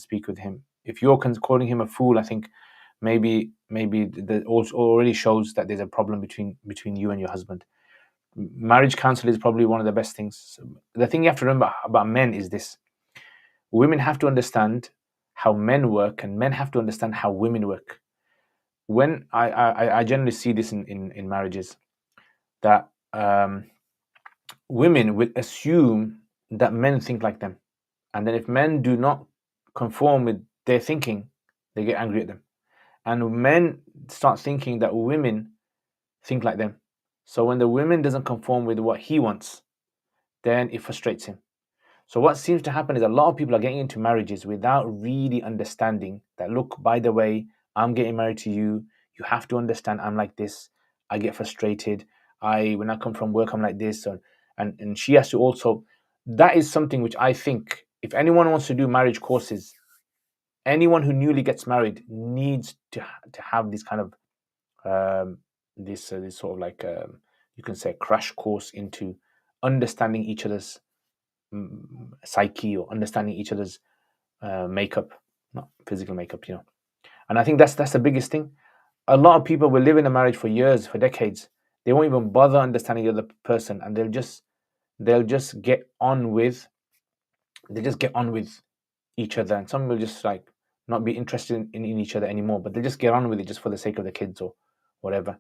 speak with him. If you're calling him a fool, I think maybe that also already shows that there's a problem between you and your husband. Marriage counsel is probably one of the best things. The thing you have to remember about men is this: Women have to understand how men work, and men have to understand how women work. When I generally see this in marriages, that women will assume that men think like them. And then if men do not conform with their thinking, they get angry at them. And men start thinking that women think like them. So when the woman doesn't conform with what he wants, then it frustrates him. So what seems to happen is a lot of people are getting into marriages without really understanding that, look, by the way, I'm getting married to you. You have to understand I'm like this. I get frustrated. When I come from work, I'm like this. And she has to also, that is something which I think if anyone wants to do marriage courses, anyone who newly gets married needs to have this kind of this sort of like you can say crash course into understanding each other's psyche, or understanding each other's makeup, not physical makeup, And I think that's the biggest thing. A lot of people will live in a marriage for years, for decades. They won't even bother understanding the other person, and they'll just get on with each other. And some will just like not be interested in each other anymore, but they just get on with it just for the sake of the kids or whatever.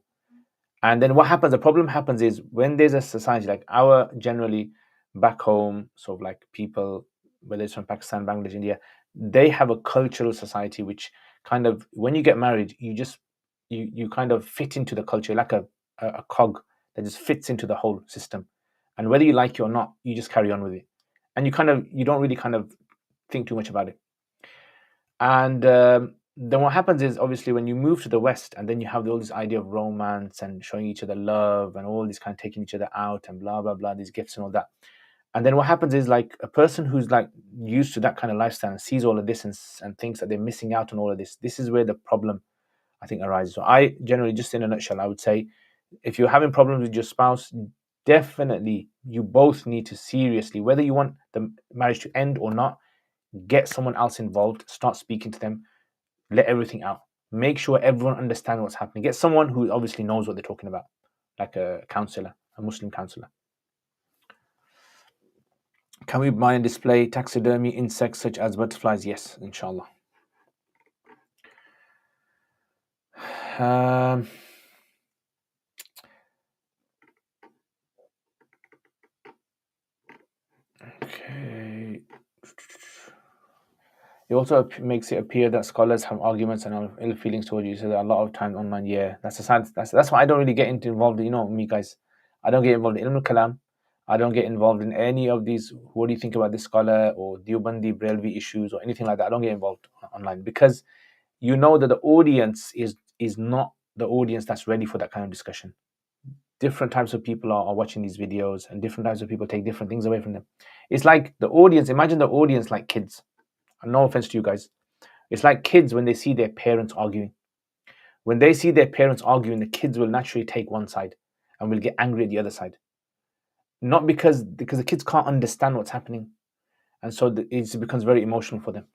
And then what happens, the problem happens is when there's a society like our, generally back home, sort of like people, whether it's from Pakistan, Bangladesh, India, they have a cultural society which kind of, when you get married, you kind of fit into the culture, like a cog that just fits into the whole system. And whether you like it or not, you just carry on with it. And you don't really kind of think too much about it. And then what happens is, obviously, when you move to the West, and then you have all this idea of romance and showing each other love and all this kind of taking each other out and blah blah blah, these gifts and all that. And then what happens is, like, a person who's like used to that kind of lifestyle and sees all of this and thinks that they're missing out on all of this. This is where the problem, I think, arises. So I generally, just in a nutshell, I would say, if you're having problems with your spouse, definitely you both need to seriously, whether you want the marriage to end or not, get someone else involved, start speaking to them, let everything out. Make sure everyone understands what's happening. Get someone who obviously knows what they're talking about, like a counselor, a Muslim counselor. Can we buy and display taxidermy insects such as butterflies? Yes, inshallah. Okay. It also makes it appear that scholars have arguments and ill feelings towards you. So that a lot of times online, yeah, that's a sad. That's why I don't really get involved. Me, guys, I don't get involved in ilm kalam. I don't get involved in any of these. What do you think about this scholar or Deobandi Brelvi issues or anything like that? I don't get involved online because you know that the audience is not the audience that's ready for that kind of discussion. Different types of people are watching these videos, and different types of people take different things away from them. It's like the audience. Imagine the audience like kids. No offense to you guys. It's like kids when they see their parents arguing. When they see their parents arguing, the kids will naturally take one side and will get angry at the other side. Not because the kids can't understand what's happening, and so it becomes very emotional for them.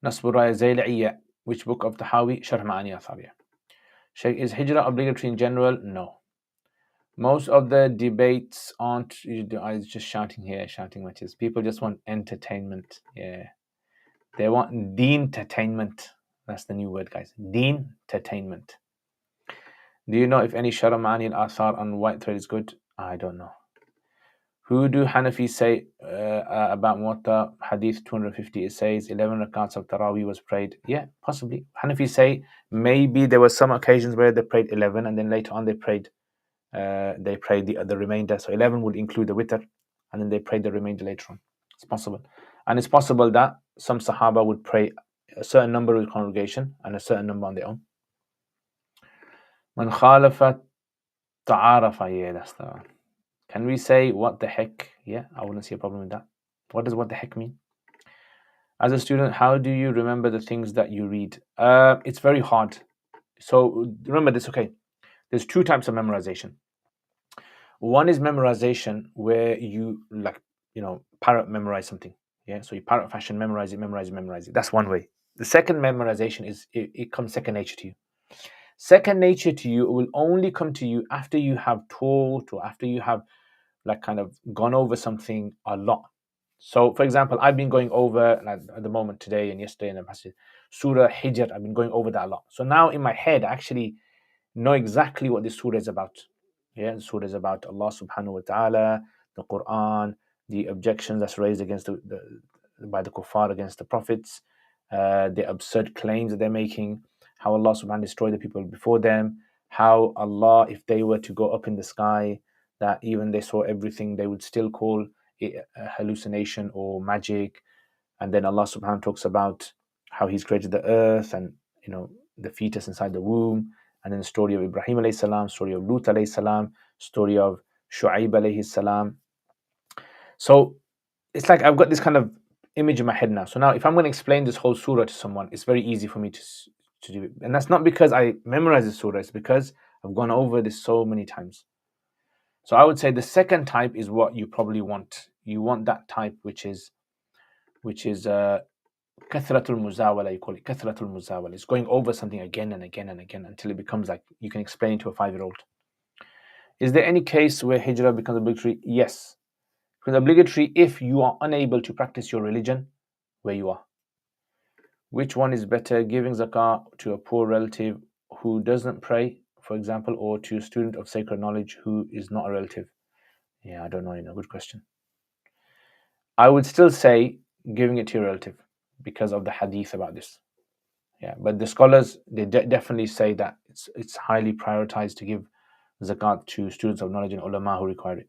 Nasburaya Zayla'iyya, which book of Tahawi? Sharh Ma'ani Athariya. Sheikh, is hijrah obligatory in general? No. Most of the debates aren't. I was just shouting here, shouting matches. People just want entertainment. Yeah. They want deen-tertainment. That's the new word, guys. Deen-tertainment. Do you know if any Sharh Ma'ani al-Athar on white thread is good? I don't know. Who do Hanafi say about Muwatta Hadith 250? It says 11 rakats of Taraweeh was prayed. Yeah, possibly. Hanafi say maybe there were some occasions where they prayed 11 and then later on they prayed the remainder. So 11 would include the witr, and then they prayed the remainder later on. It's possible. And it's possible that some Sahaba would pray a certain number with congregation and a certain number on their own. Man khalafa ta'arafa. Yeah, that's the one. Can we say what the heck? Yeah, I wouldn't see a problem with that. What does what the heck mean? As a student, how do you remember the things that you read? It's very hard. So remember this, okay? There's two types of memorization. One is memorization where you parrot memorize something. Yeah, so you parrot fashion, memorize it. That's one way. The second memorization is it comes second nature to you. Second nature to you will only come to you after you have taught or after you have like kind of gone over something a lot. So, for example, I've been going over like, at the moment today and yesterday in the past Surah Hijr. I've been going over that a lot. So now in my head, I actually know exactly what this surah is about. Yeah, the surah is about Allah subhanahu wa ta'ala, the Quran, the objections that's raised against by the kuffar against the prophets, the absurd claims that they're making, how Allah subhanahu wa ta'ala destroyed the people before them, how Allah, if they were to go up in the sky, that even they saw everything, they would still call it a hallucination or magic. And then Allah subhanahu wa ta'ala talks about how He's created the earth and the fetus inside the womb, and then the story of Ibrahim alayhi salam, story of Lut alayhi salam, story of Shu'aib alayhi salam. So it's like I've got this kind of image in my head now. So now if I'm going to explain this whole surah to someone, it's very easy for me to do it. And that's not because I memorize the surah, it's because I've gone over this so many times. So I would say the second type is what you probably want. You want that type which is kathratul muzawala, you call it kathratul muzawala. It's going over something again and again and again until it becomes like you can explain to a 5-year-old. Is there any case where hijrah becomes obligatory? Yes. It becomes obligatory if you are unable to practice your religion where you are. Which one is better, giving zakah to a poor relative who doesn't pray, for example, or to a student of sacred knowledge who is not a relative? Yeah, I don't know, good question. I would still say giving it to your relative because of the hadith about this. Yeah, but the scholars, they definitely say that it's highly prioritized to give zakat to students of knowledge and ulama who require it.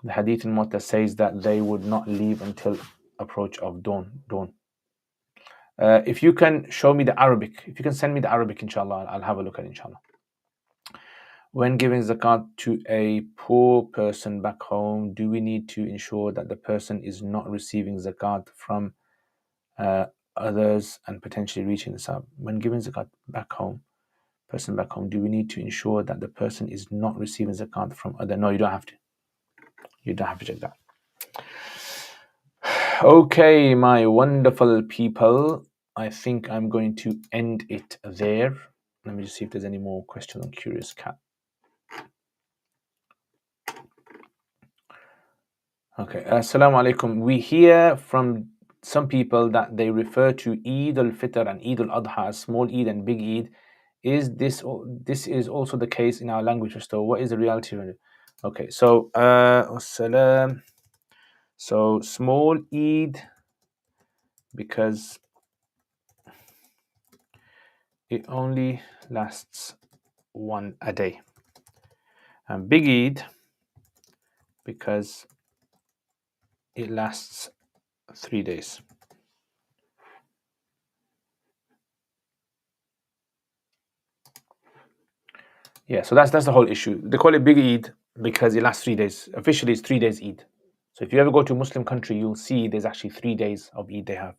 The hadith in Muwatta says that they would not leave until approach of dawn. If you can show me the Arabic, if you can send me the Arabic, inshallah, I'll have a look at it, inshallah. When giving zakat to a poor person back home, do we need to ensure that the person is not receiving zakat from others and potentially reaching the sub? When giving zakat person back home, do we need to ensure that the person is not receiving zakat from other? No, you don't have to. You don't have to check that. Okay, my wonderful people, I think I'm going to end it there. Let me just see if there's any more questions on Curious Cat. Okay, Assalamu alaikum. We hear from some people that they refer to Eid al-Fitr and Eid al-Adha as small Eid and big Eid. Is this is also the case in our language store? What is the reality of it? Okay, so so small Eid because it only lasts a day, and big Eid because it lasts 3 days. Yeah, so that's the whole issue. They call it big Eid because it lasts 3 days. Officially, it's 3 days Eid. So if you ever go to a Muslim country, you'll see there's actually 3 days of Eid they have.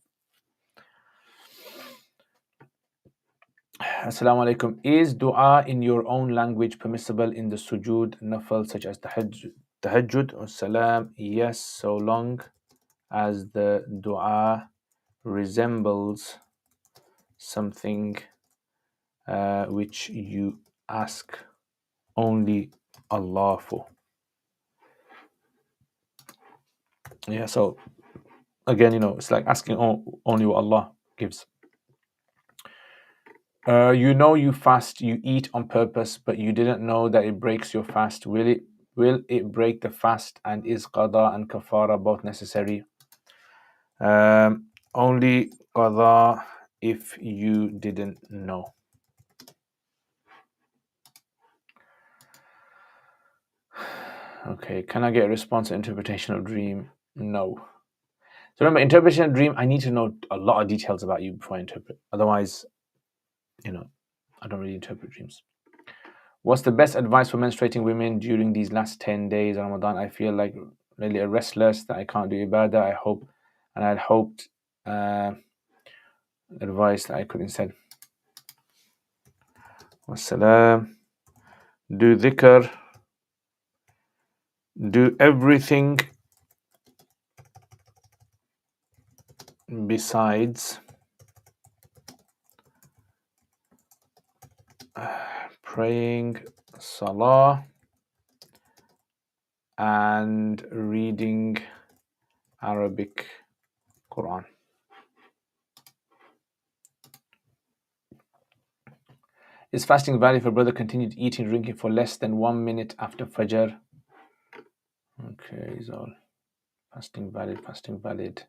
Assalamu alaikum. Is dua in your own language permissible in the sujood nafal such as tahajjud or salam? Yes, so long as the dua resembles something which you ask only Allah for. Yeah, so again, it's like asking only what Allah gives. You fast, you eat on purpose, but you didn't know that it breaks your fast. Will it break the fast, and is qada and kafara both necessary? Only qada if you didn't know. Okay, can I get a response to interpretation of dream? No. So remember, interpretation of dream, I need to know a lot of details about you before I interpret. Otherwise, I don't really interpret dreams. What's the best advice for menstruating women during these last 10 days of Ramadan? I feel like really restless that I can't do ibadah. I'd hoped advice that I could instead. Wassalam. Do dhikr. Do everything besides praying salah and reading Arabic Quran. Is fasting valid if a brother continued eating and drinking for less than 1 minute after Fajr? Okay, is all fasting valid, fasting valid.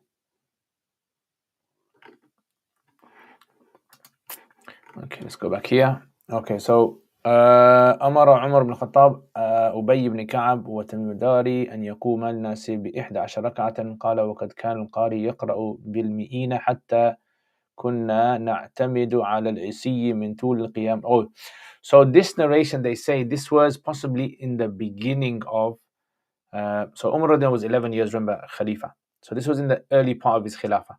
Okay, let's go back here. Okay, so أمر عمر بن الخطاب أبي بن كعب وتميم الداري أن يقوم الناس ب11 ركعة قال وقد كان القارئ يقرأ بالمئين حتى كنا نعتمد على العسي من طول القيام. Oh, so this narration, they say this was possibly in the beginning of so Umar was 11 years, remember, Khalifa. So this was in the early part of his Khilafah.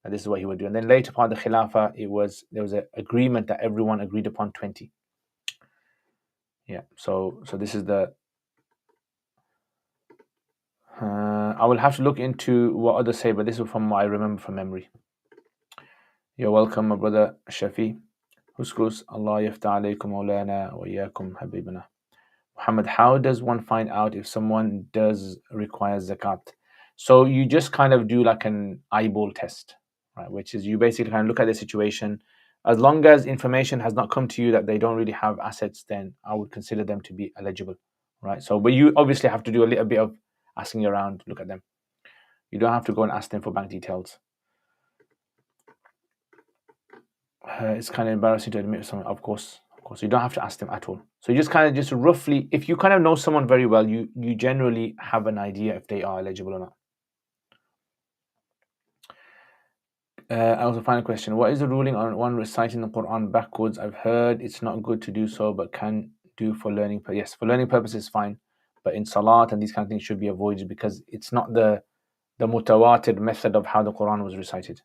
And this is what he would do. And then later part of the Khilafah, there was an agreement that everyone agreed upon 20. Yeah, so this is the I will have to look into what others say, but this is from what I remember from memory. You're welcome, my brother Shafi. Huskus, Allah yafta alaykum maulana wa iyyakum habibana. Muhammad, how does one find out if someone does require zakat? So you just kind of do like an eyeball test, right? Which is you basically kind of look at the situation. As long as information has not come to you that they don't really have assets, then I would consider them to be eligible, right? So, but you obviously have to do a little bit of asking around, look at them. You don't have to go and ask them for bank details. It's kind of embarrassing to admit something, of course. You don't have to ask them at all. So you just kind of just roughly, if you kind of know someone very well, you generally have an idea if they are eligible or not. I also find a question. What is the ruling on one reciting the Quran backwards? I've heard it's not good to do so, but can do for learning. Yes, for learning purposes, fine. But in salat and these kind of things should be avoided because it's not the mutawatir method of how the Quran was recited.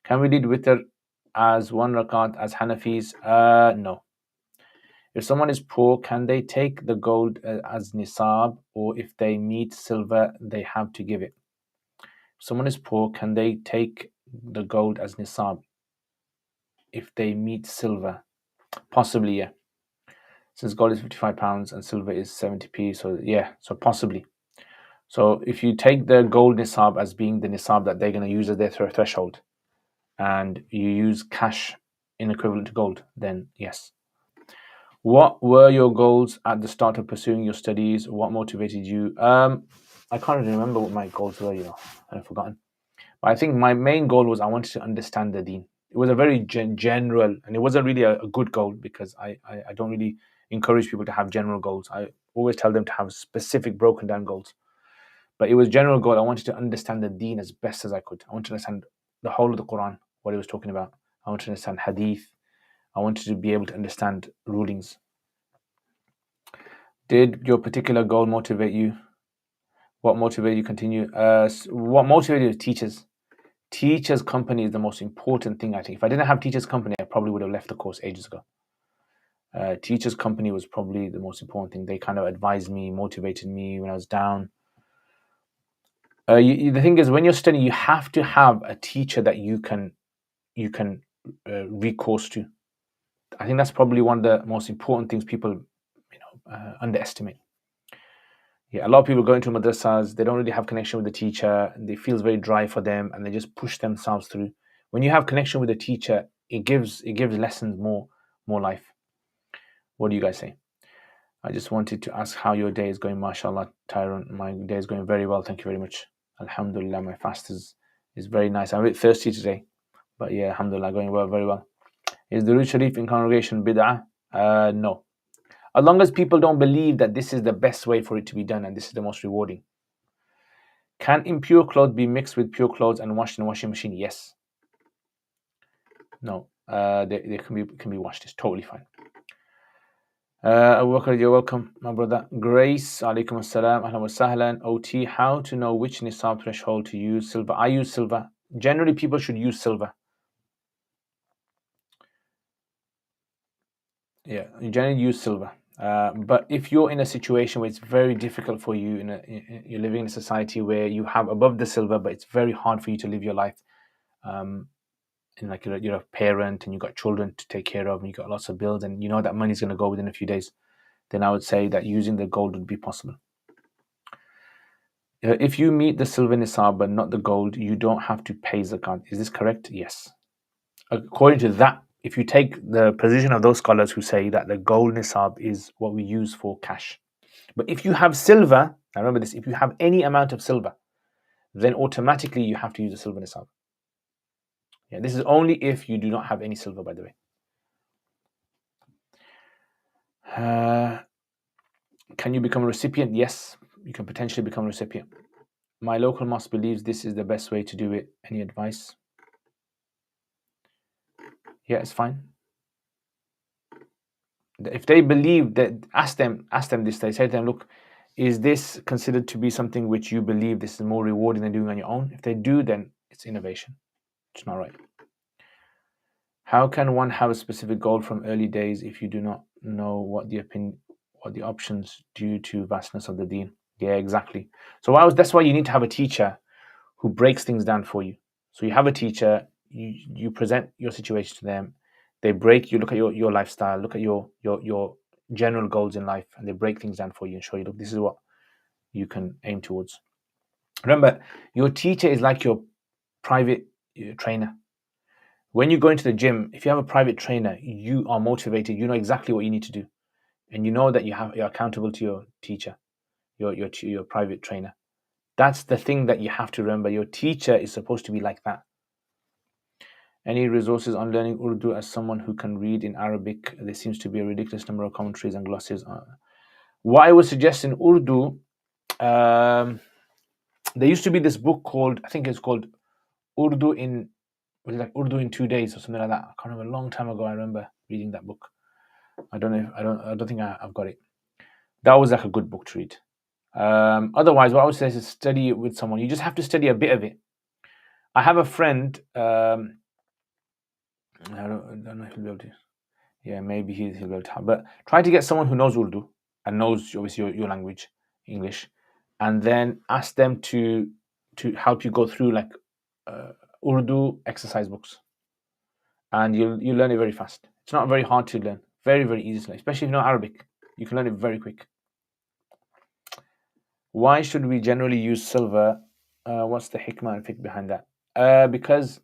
Can we read witr as one rakat as Hanafis? No. If someone is poor, can they take the gold as nisab, or if they meet silver, they have to give it? If someone is poor, can they take the gold as nisab if they meet silver? Possibly, yeah. Since gold is £55 and silver is 70p, so yeah, so possibly. So if you take the gold nisab as being the nisab that they're going to use as their threshold, and you use cash in equivalent to gold, then yes. What were your goals at the start of pursuing your studies? What motivated you? I can't really remember what my goals were, I've forgotten. But I think my main goal was I wanted to understand the deen. It was a very general, and it wasn't really a good goal because I don't really encourage people to have general goals. I always tell them to have specific broken down goals. But it was general goal. I wanted to understand the deen as best as I could. I wanted to understand the whole of the Quran, what it was talking about. I wanted to understand hadith. I wanted to be able to understand rulings. Did your particular goal motivate you? What motivated you to continue? What motivated you? Teachers. Teachers' company is the most important thing, I think. If I didn't have teachers' company, I probably would have left the course ages ago. Teachers' company was probably the most important thing. They kind of advised me, motivated me when I was down. The thing is, when you're studying, you have to have a teacher that you can recourse to. I think that's probably one of the most important things people underestimate. Yeah, a lot of people go into madrasas, they don't really have connection with the teacher, and it feels very dry for them, and they just push themselves through. When you have connection with the teacher, it gives lessons more life. What do you guys say? I just wanted to ask how your day is going. MashaAllah, Tyrone, my day is going very well. Thank you very much. Alhamdulillah, my fast is very nice. I'm a bit thirsty today, but yeah, alhamdulillah, going well, very well. Is the Durood Sharif in congregation bid'ah? No. As long as people don't believe that this is the best way for it to be done and this is the most rewarding. Can impure clothes be mixed with pure clothes and washed in a washing machine? Yes. No. They can be washed. It's totally fine. Abu Bakr, you're welcome, my brother. Grace, alaikum assalam, ahlan wa sahlan. OT, how to know which nisab threshold to use? Silver. I use silver. Generally, people should use silver. Yeah, you generally use silver. But if you're in a situation where it's very difficult for you, you're living in a society where you have above the silver, but it's very hard for you to live your life, and like you're a parent and you've got children to take care of, and you've got lots of bills, and you know that money's going to go within a few days, then I would say that using the gold would be possible. If you meet the silver nisab but not the gold, you don't have to pay zakat. Is this correct? Yes. According to that, if you take the position of those scholars who say that the gold nisab is what we use for cash. But if you have silver, now remember this, if you have any amount of silver, then automatically you have to use the silver nisab. Yeah, this is only if you do not have any silver, by the way. Can you become a recipient? Yes, you can potentially become a recipient. My local mosque believes this is the best way to do it. Any advice? Yeah, it's fine. If they believe that, ask them this. They say to them, look, is this considered to be something which you believe this is more rewarding than doing on your own? If they do, then it's innovation. It's not right. How can one have a specific goal from early days if you do not know what the options due to vastness of the deen? Yeah, exactly. So that's why you need to have a teacher who breaks things down for you. So you have a teacher, you present your situation to them, they break, you look at your lifestyle, look at your general goals in life, and they break things down for you and show you, look, this is what you can aim towards. Remember, your teacher is like your private trainer. When you go into the gym, if you have a private trainer, you are motivated, you know exactly what you need to do, and you know that you're accountable to your teacher, your private trainer. That's the thing that you have to remember. Your teacher is supposed to be like that. Any resources on learning Urdu as someone who can read in Arabic? There seems to be a ridiculous number of commentaries and glosses. What I would suggest in Urdu, there used to be this book called, I think it's called Urdu in, was it like Urdu in 2 days or something like that? I can't remember. A long time ago, I remember reading that book. I don't think I've got it. That was like a good book to read. Otherwise, what I would say is study it with someone. You just have to study a bit of it. I have a friend. I don't know if he'll be able to. Yeah, maybe he'll be able to. But try to get someone who knows Urdu and knows obviously your language, English, and then ask them to help you go through like Urdu exercise books, and you'll learn it very fast. It's not very hard to learn. Very, very easy to learn, especially if you know Arabic. You can learn it very quick. Why should we generally use silver? What's the hikmah and fiqh behind that? Because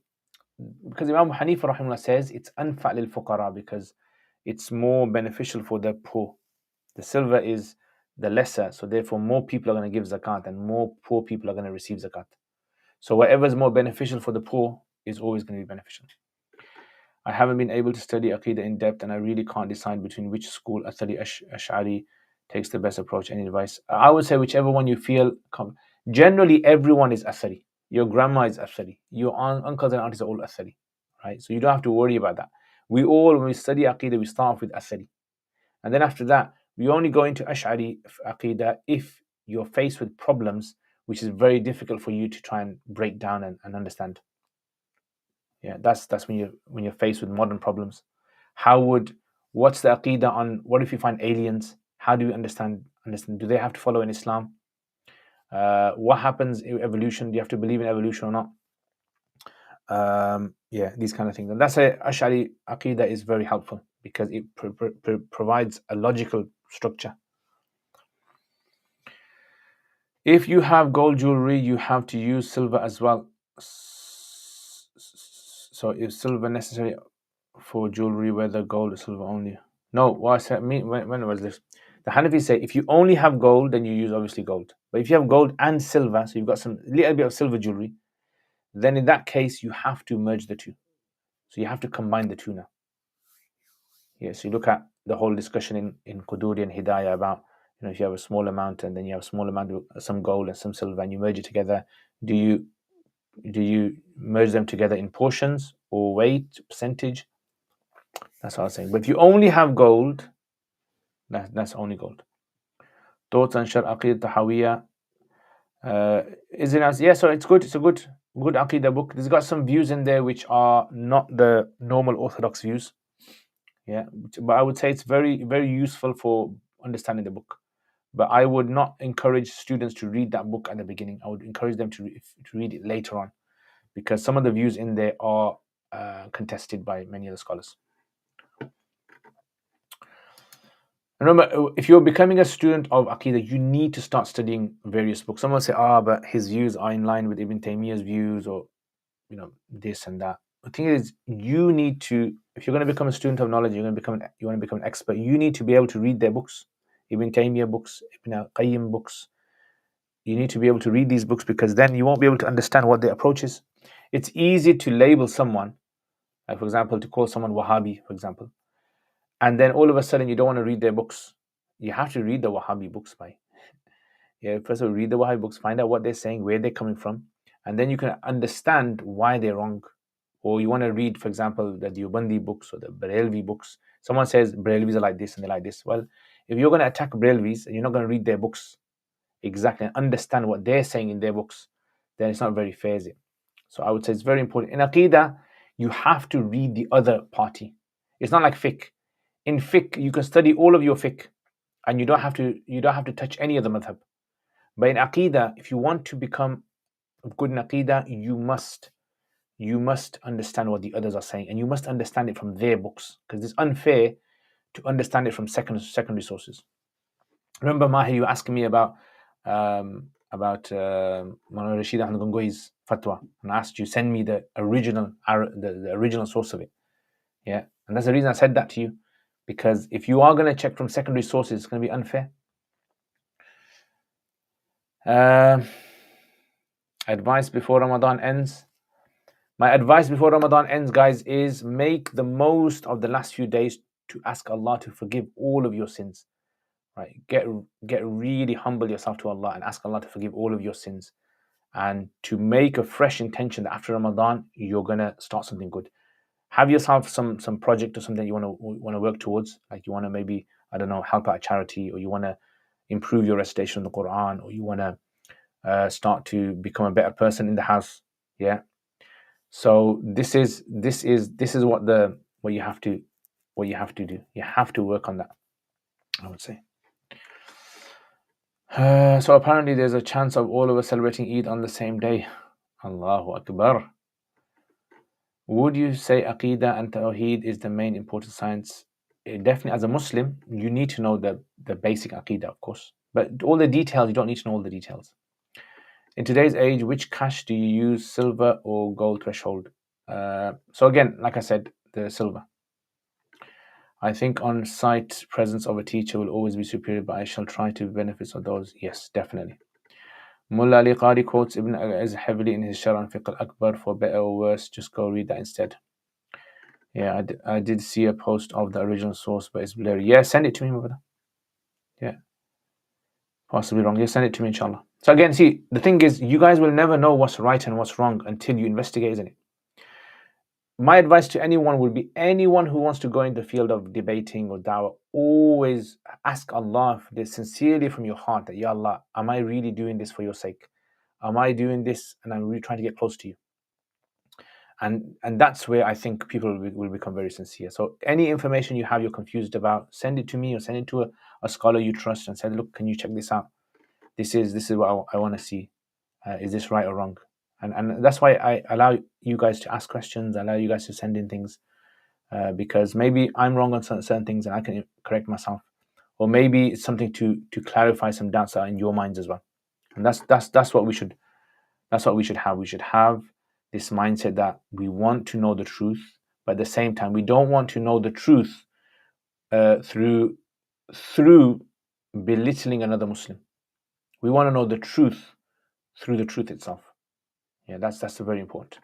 Imam Hanifa rahimahullah says it's anfa' lil fuqara, because it's more beneficial for the poor. The silver is the lesser, so therefore more people are going to give zakat and more poor people are going to receive zakat. So whatever is more beneficial for the poor is always going to be beneficial. I haven't been able to study Aqidah in depth, and I really can't decide between which school, Athari, Ash'ari, takes the best approach. Any advice? I would say whichever one you feel. Generally, everyone is Athari. Your grandma is Athari. Your uncles and aunties are all Athari, right? So you don't have to worry about that. We all, when we study Aqidah, we start off with Athari. And then after that, we only go into Ash'ari Aqidah if you're faced with problems which is very difficult for you to try and break down and understand. Yeah, that's when you're faced with modern problems. What's the Aqidah on, what if you find aliens? How do you understand? Do they have to follow in Islam? What happens in evolution? Do you have to believe in evolution or not? Yeah, these kind of things. And that's why Ash'ari Aqidah is very helpful, because it provides a logical structure. If you have gold jewelry, you have to use silver as well. So is silver necessary for jewelry, whether gold or silver only? No, what I said, when was this? The Hanafis say if you only have gold, then you use obviously gold. But if you have gold and silver, so you've got some little bit of silver jewelry, then in that case you have to merge the two. So you have to combine the two now. Yeah, so you look at the whole discussion in Quduri and Hidayah about, if you have a small amount and then you have a small amount of some gold and some silver and you merge it together, do you merge them together in portions or weight, percentage? That's what I was saying. But if you only have gold, that's only gold. Thoughts on Shar Aqid Tahawiyah? Is it as, yeah, so it's good. It's a good Aqidah book. There's got some views in there which are not the normal orthodox views. Yeah, but I would say it's very, very useful for understanding the book. But I would not encourage students to read that book at the beginning. I would encourage them to read it later on, because some of the views in there are contested by many other scholars. Remember, if you're becoming a student of Aqidah, you need to start studying various books. Someone say, but his views are in line with Ibn Taymiyyah's views, or this and that. The thing is, you need to, if you're going to become a student of knowledge, you want to become an expert, you need to be able to read their books, Ibn Taymiyyah books, Ibn al-Qayyim books. You need to be able to read these books, because then you won't be able to understand what their approach is. It's easy to label someone, like for example, to call someone Wahhabi, for example, and then all of a sudden you don't want to read their books. You have to read the Wahhabi books, first of all, read the Wahhabi books, find out what they're saying, where they're coming from, and then you can understand why they're wrong. Or you want to read, for example, the Deobandi books or the Barelvi books. Someone says Barelvis are like this and they're like this. Well, if you're going to attack Barelvis and you're not going to read their books exactly and understand what they're saying in their books, then it's not very fair, is it? So I would say it's very important. In Aqidah, you have to read the other party. It's not like fiqh. In fiqh, you can study all of your fiqh and you don't have to touch any of the madhab. But in Aqidah, if you want to become good in Aqidah, you must understand what the others are saying, and you must understand it from their books, because it's unfair to understand it from secondary sources. Remember, Mahi, you were asking me about Maulana Rashid Ahmad Gangohi's fatwa, and I asked you, send me the original source of it. Yeah, and that's the reason I said that to you, because if you are going to check from secondary sources, it's going to be unfair. Advice before Ramadan ends. My advice before Ramadan ends, guys, is make the most of the last few days to ask Allah to forgive all of your sins. Right? Get really humble yourself to Allah and ask Allah to forgive all of your sins, and to make a fresh intention that after Ramadan you're gonna start something good. Have yourself some project or something you want to work towards. Like you want to maybe, I don't know, help out a charity, or you want to improve your recitation of the Quran, or you want to start to become a better person in the house. Yeah. So this is what you have to do. You have to work on that, I would say. So apparently there's a chance of all of us celebrating Eid on the same day. Allahu Akbar. Would you say Aqidah and Tawheed is the main important science? Definitely, as a Muslim, you need to know the basic Aqidah, of course. But all the details, you don't need to know all the details. In today's age, which cash do you use, silver or gold threshold? So again, like I said, the silver. I think on-site presence of a teacher will always be superior, but I shall try to benefit of those. Yes, definitely. Mullah Ali Qari quotes Ibn as heavily in his Sharh and Fiqh al-Akbar. For better or worse, just go read that instead. Yeah, I did see a post of the original source, but it's blurry. Yeah, send it to me, my brother. Yeah. Possibly wrong. Yeah, send it to me, inshallah. So again, see, the thing is, you guys will never know what's right and what's wrong until you investigate, isn't it? My advice to anyone would be, anyone who wants to go in the field of debating or da'wah, always ask Allah for this sincerely from your heart, that, Ya Allah, am I really doing this for your sake? Am I doing this and I'm really trying to get close to you? And that's where I think people will become very sincere. So any information you have you're confused about, send it to me or send it to a scholar you trust and say, look, can you check this out? This is what I want to see. Is this right or wrong? And that's why I allow you guys to ask questions, I allow you guys to send in things, because maybe I'm wrong on certain things and I can correct myself, or maybe it's something to clarify some doubts that are in your minds as well. And that's what we should have. We should have this mindset that we want to know the truth, but at the same time we don't want to know the truth through belittling another Muslim. We want to know the truth through the truth itself. Yeah, that's very important.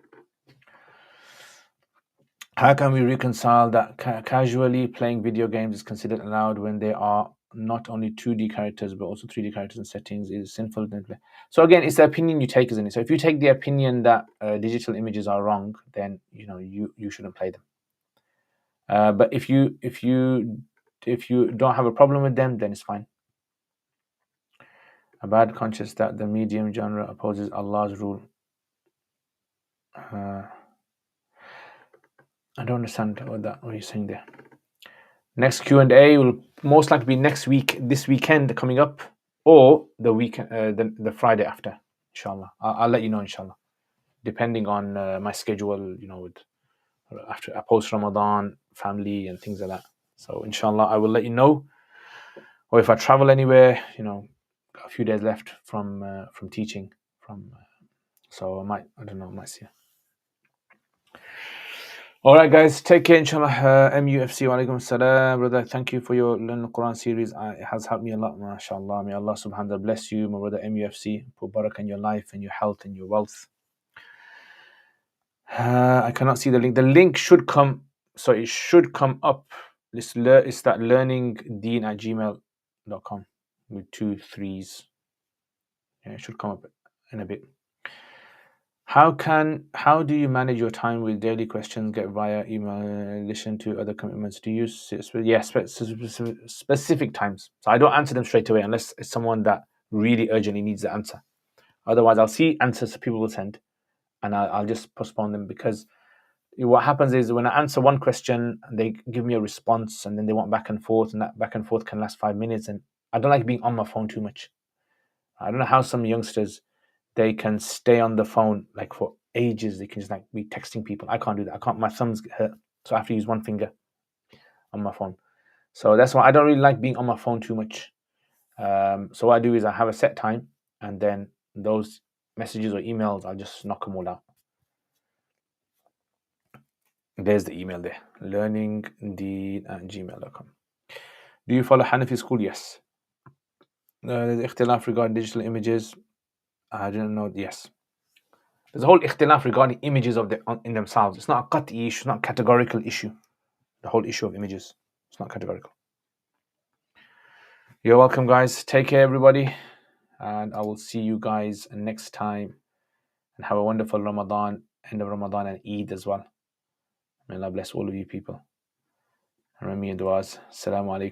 How can we reconcile that casually playing video games is considered allowed when there are not only 2D characters but also 3D characters and settings? Is sinful? So again, it's the opinion you take, isn't it? So if you take the opinion that digital images are wrong, then you shouldn't play them. But if you don't have a problem with them, then it's fine. A bad conscience that the medium genre opposes Allah's rule. I don't understand what you're saying there. Next Q&A will most likely be next week, this weekend coming up, or the weekend, the Friday after, inshallah. I'll let you know, inshallah, depending on my schedule, with after post Ramadan, family and things like that. So inshallah, I will let you know. or if I travel anywhere, got a few days left from teaching, so I don't know, I might see. All right, guys, take care, inshallah. MUFC, wa alaikum salam, brother. Thank you for your Learn the Quran series. It has helped me a lot, mashallah. May Allah subhanahu wa ta'ala bless you, my brother MUFC. Put barakah in your life and your health and your wealth. I cannot see the link. The link should come, so it should come up. It's that learningdeen@gmail.com with 2 3s. Yeah, it should come up in a bit. How do you manage your time with daily questions get via email in addition to other commitments? Do you specific times? So I don't answer them straight away unless it's someone that really urgently needs the answer. Otherwise, I'll see answers people will send, and I'll just postpone them, because what happens is when I answer one question, they give me a response, and then they want back and forth, and that back and forth can last 5 minutes, and I don't like being on my phone too much. I don't know how some youngsters, they can stay on the phone like for ages. They can just like be texting people. I can't do that. I can't. My thumbs get hurt, so I have to use one finger on my phone. So that's why I don't really like being on my phone too much. So what I do is I have a set time, and then those messages or emails, I'll just knock them all out. There's the email there, learningdeen@gmail.com. Do you follow Hanafi school? Yes. There's ikhtilaf regarding digital images. I didn't know. Yes. There's a whole ikhtilaf regarding images in themselves. It's not a qat'i issue, not a categorical issue. The whole issue of images. It's not categorical. You're welcome, guys. Take care, everybody. And I will see you guys next time. And have a wonderful Ramadan, end of Ramadan, and Eid as well. May Allah bless all of you people. Remember your du'as. Assalamu alaikum.